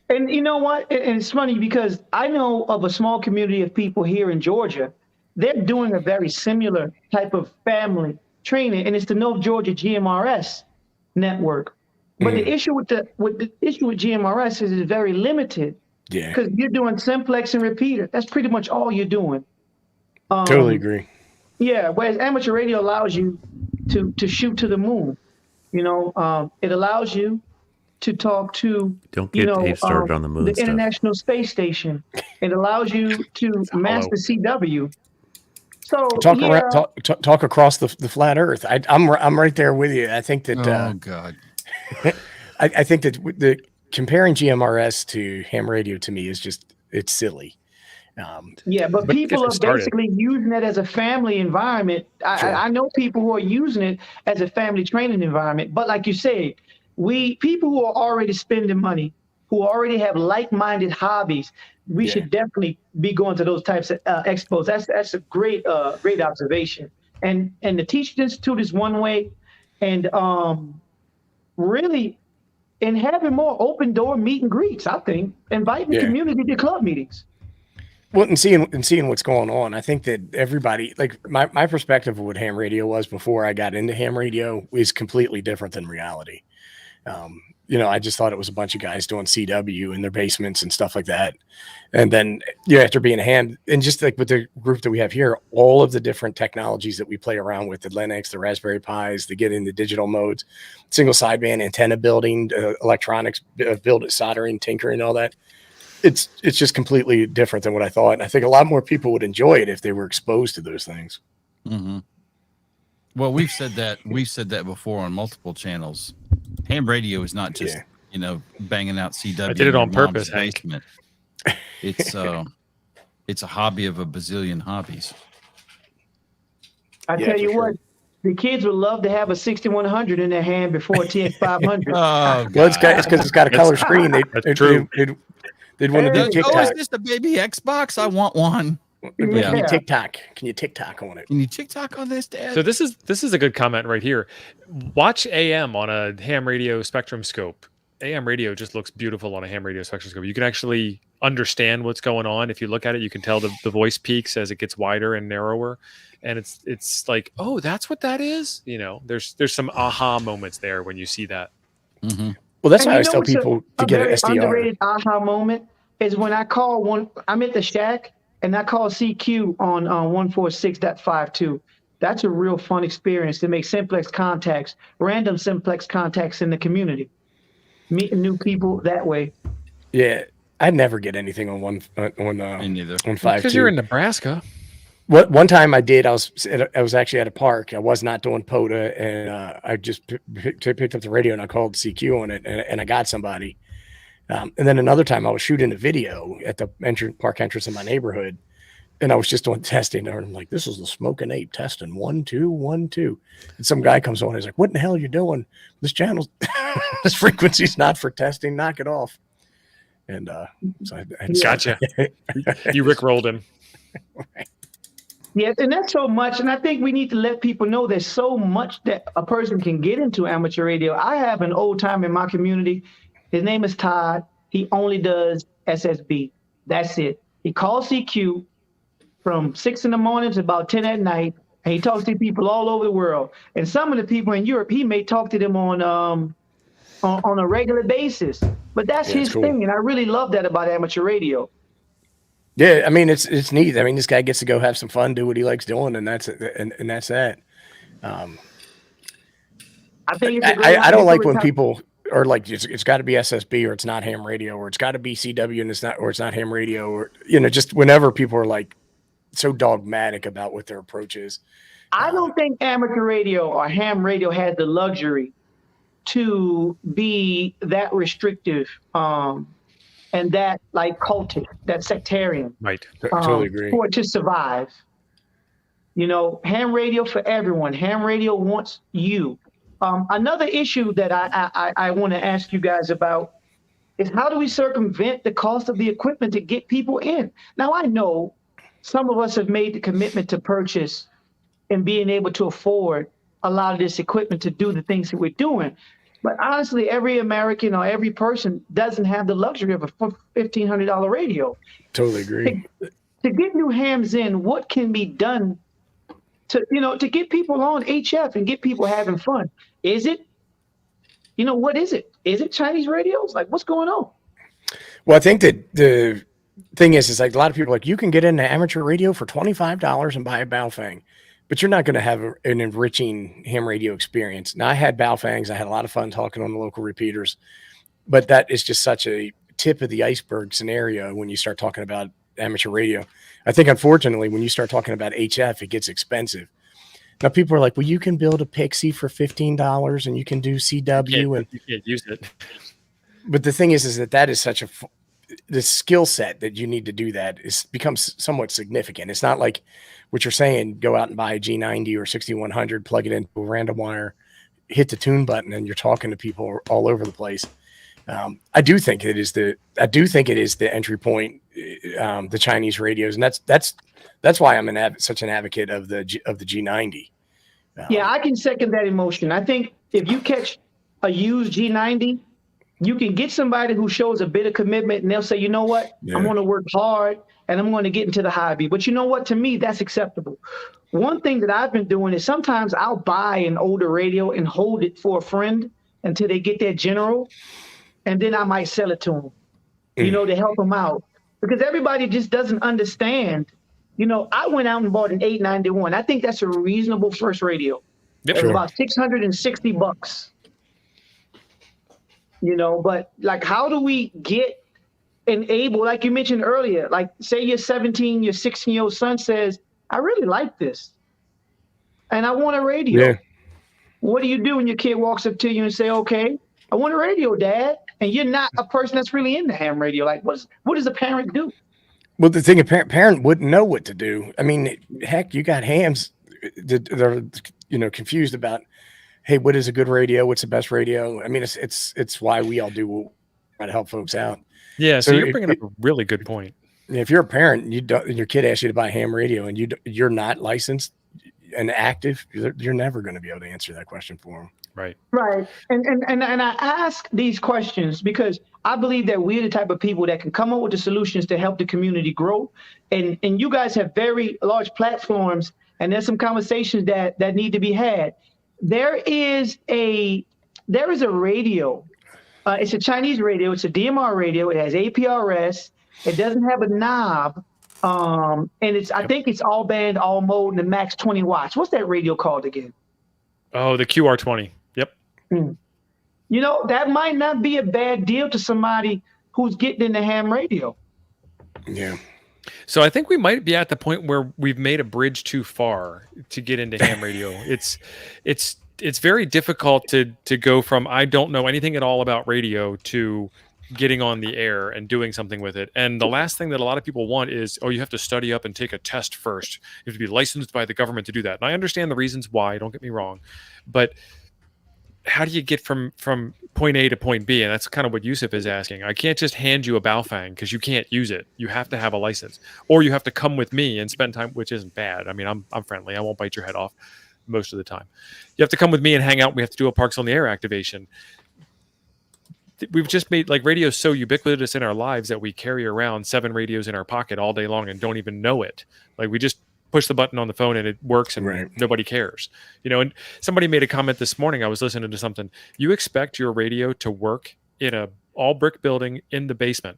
And you know what? And it's funny because I know of a small community of people here in Georgia. They're doing a very similar type of family training, and it's the North Georgia GMRS network. But the issue with GMRS is it's very limited. Yeah. Because you're doing simplex and repeater. That's pretty much all you're doing. Totally agree. Yeah. Whereas amateur radio allows you to shoot to the moon. It allows you to talk to Don't get Dave started on the moon the stuff. International Space Station. It allows you to master CW. So talk across the flat Earth. I'm right there with you. I think that. Oh God. I think that the comparing GMRS to ham radio to me is it's silly. But people are basically using it as a family environment. I know people who are using it as a family training environment. But like you say, people who are already spending money, who already have like-minded hobbies, we should definitely be going to those types of expos. That's a great observation. And the Teachers Institute is one way, and really, and having more open door meet and greets. I think inviting the community to club meetings. Well, and seeing what's going on, I think that everybody, like my perspective of what ham radio was before I got into ham radio is completely different than reality. I just thought it was a bunch of guys doing CW in their basements and stuff like that. And then, after being a ham, and just like with the group that we have here, all of the different technologies that we play around with, the Linux, the Raspberry Pis, to get into digital modes, single sideband antenna building, electronics, soldering, tinkering, all that. It's just completely different than what I thought. And I think a lot more people would enjoy it if they were exposed to those things. Mm-hmm. Well, we've said that before on multiple channels. Ham radio is not just banging out CW. I did it on purpose, Hank. It's a hobby of a bazillion hobbies. I Yeah, tell for you sure. what, the kids would love to have a 6100 in their hand before a TX-500. Oh, Well, it's because it's got a color screen. That's true. They'd want to do Hey, TikTok. is this the baby Xbox? I want one. But can you Yeah. TikTok? Can you TikTok on it? Can you TikTok on this, Dad? So this is a good comment right here. Watch AM on a ham radio spectrum scope. AM radio just looks beautiful on a ham radio spectrum scope. You can actually understand what's going on. If you look at it, you can tell the voice peaks as it gets wider and narrower. And it's like, oh, that's what that is. You know, there's some aha moments there when you see that. Mm-hmm. Well, that's And why I you always know tell what's people to a get an very SDR. underrated aha moment is when I call one. I'm at the shack and I call CQ on 146.52. That's a real fun experience to make simplex contacts, random simplex contacts in the community, meeting new people that way. Yeah, I'd never get anything on Me neither. on Because you're 5.2. in Nebraska. What one time I did, I was actually at a park. I was not doing POTA, and I just picked up the radio and I called CQ on it, and I got somebody. And then another time I was shooting a video at the park entrance in my neighborhood, and I was just doing testing. And I'm like, "This is the Smoking Ape testing 1 2 1 2." And some guy comes on. He's like, "What in the hell are you doing? This channel's this frequency's not for testing. Knock it off." And so I Gotcha. You rickrolled him. Yeah, and that's so much. And I think we need to let people know there's so much that a person can get into amateur radio. I have an old timer in my community. His name is Todd. He only does SSB. That's it. He calls CQ from 6 in the morning to about 10 at night. And he talks to people all over the world. And some of the people in Europe, he may talk to them on a regular basis. But that's his cool. thing. And I really love that about amateur radio. Yeah, I mean it's neat. I mean, this guy gets to go have some fun, do what he likes doing, and that's that. I think it's a great I don't idea like for when time. people are like it's got to be SSB or it's not ham radio or it's got to be CW and it's not ham radio or just whenever people are like so dogmatic about what their approach is. I don't think amateur radio or ham radio has the luxury to be that restrictive and that like cultic, that sectarian. Right. Totally agree. For it to survive. Ham radio for everyone. Ham radio wants you. Another issue that I want to ask you guys about is how do we circumvent the cost of the equipment to get people in? Now, I know some of us have made the commitment to purchase and being able to afford a lot of this equipment to do the things that we're doing. But honestly, every American or every person doesn't have the luxury of a $1,500 radio. Totally agree. To get new hams in, what can be done to get people on HF and get people having fun? Is it, what is it? Is it Chinese radios? Like, what's going on? Well, I think that the thing is like a lot of people are like, you can get into amateur radio for $25 and buy a Baofeng, but you're not going to have an enriching ham radio experience. Now, I had Baofengs. I had a lot of fun talking on the local repeaters, but that is just such a tip of the iceberg scenario when you start talking about amateur radio. I think, unfortunately, when you start talking about HF, it gets expensive. Now, people are like, well, you can build a Pixie for $15 and you can do CW. You can't use it. But the thing is that is such the skill set that you need to do that becomes somewhat significant. It's not like what you're saying, go out and buy a G90 or 6100, plug it into a random wire, hit the tune button, and you're talking to people all over the place. I do think it is the entry point, the Chinese radios, and that's why I'm such an advocate of the G90. Yeah, I can second that emotion. I think if you catch a used G90, you can get somebody who shows a bit of commitment, and they'll say, you know what, I'm going to work hard and I'm going to get into the hobby. But you know what, to me, that's acceptable. One thing that I've been doing is sometimes I'll buy an older radio and hold it for a friend until they get their general. And then I might sell it to them, to help them out. Because everybody just doesn't understand. I went out and bought an 891. I think that's a reasonable first radio. Yep, it's about $660. But like, how do we get able, like you mentioned earlier, like say you're 17, your 16-year-old son says, I really like this. And I want a radio. Yeah. What do you do when your kid walks up to you and say, okay, I want a radio, Dad? And you're not a person that's really into ham radio. Like, what does a parent do? Well, the thing, a parent wouldn't know what to do. I mean, heck, you got hams they're confused about, hey, what is a good radio? What's the best radio? I mean, it's why we all do try to help folks out. Yeah. So you're bringing up a really good point. If you're a parent and your kid asks you to buy a ham radio and you're not licensed and active, you're never going to be able to answer that question for them. Right. Right. And I ask these questions because I believe that we're the type of people that can come up with the solutions to help the community grow. And you guys have very large platforms, and there's some conversations that need to be had. There is a radio. It's a Chinese radio. It's a DMR radio. It has APRS. It doesn't have a knob. And I think it's all band, all mode, and the max 20 watts. What's that radio called again? Oh, the QR20. Yep. That might not be a bad deal to somebody who's getting into ham radio. Yeah. So I think we might be at the point where we've made a bridge too far to get into ham radio. It's very difficult to go from I don't know anything at all about radio to getting on the air and doing something with it. And the last thing that a lot of people want is, you have to study up and take a test first. You have to be licensed by the government to do that. And I understand the reasons why, don't get me wrong. But how do you get from point A to point B? And that's kind of what Yusef is asking. I can't just hand you a Baofeng because you can't use it. You have to have a license, or you have to come with me and spend time, which isn't bad. I mean, I'm friendly. I won't bite your head off most of the time. You have to come with me and hang out. We have to do a Parks on the Air activation. We've just made radio so ubiquitous in our lives that we carry around 7 radios in our pocket all day long and don't even know it. Like we just push the button on the phone and it works and nobody cares. And somebody made a comment this morning. I was listening to something. You expect your radio to work in a all brick building in the basement.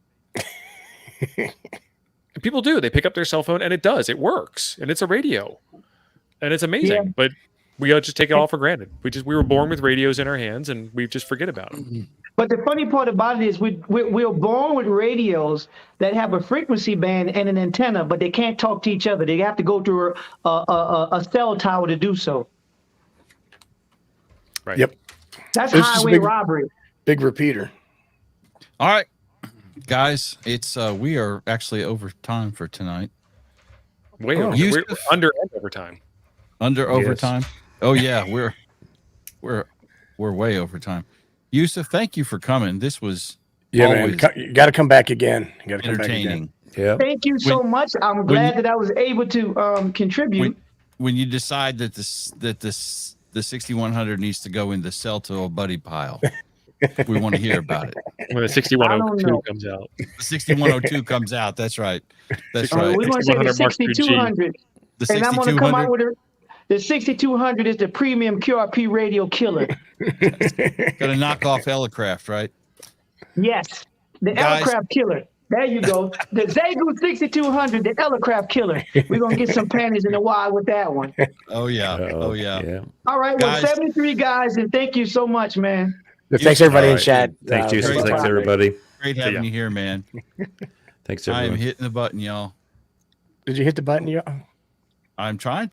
And people do. They pick up their cell phone and it does. It works. And it's a radio. And it's amazing. Yeah. But we just take it all for granted. We were born with radios in our hands and we just forget about it. But the funny part about it is we're born with radios that have a frequency band and an antenna, but they can't talk to each other. They have to go through a cell tower to do so. Right. Yep. That's highway robbery. Big repeater. All right, guys, it's we are actually over time for tonight. We're under overtime. Under overtime. Oh yeah, we're way over time. Yusef, thank you for coming. This was man. You got to come back again. You got to come back again. Yeah. Thank you so much. I'm glad that I was able to contribute. When you decide that the 6100 needs to go in the sell to a buddy pile, we want to hear about it. When the 6102 comes out. The 6102 comes out. That's right. That's right. We're going to say the 6200. The 6200. And I'm going to come out with the 6200 is the premium QRP radio killer. Got a knockoff Elecraft, right? Yes, the Elecraft killer. There you go. The Xiegu 6200, the Elecraft killer. We're going to get some panties in the wild with that one. Oh, yeah. Oh, yeah. All right. Well, 73 guys, and thank you so much, man. Thanks, everybody in chat. Thanks, Yusef. Thanks, everybody. Great having you here, man. Thanks, everyone. I am hitting the button, y'all. Did you hit the button, y'all? I'm trying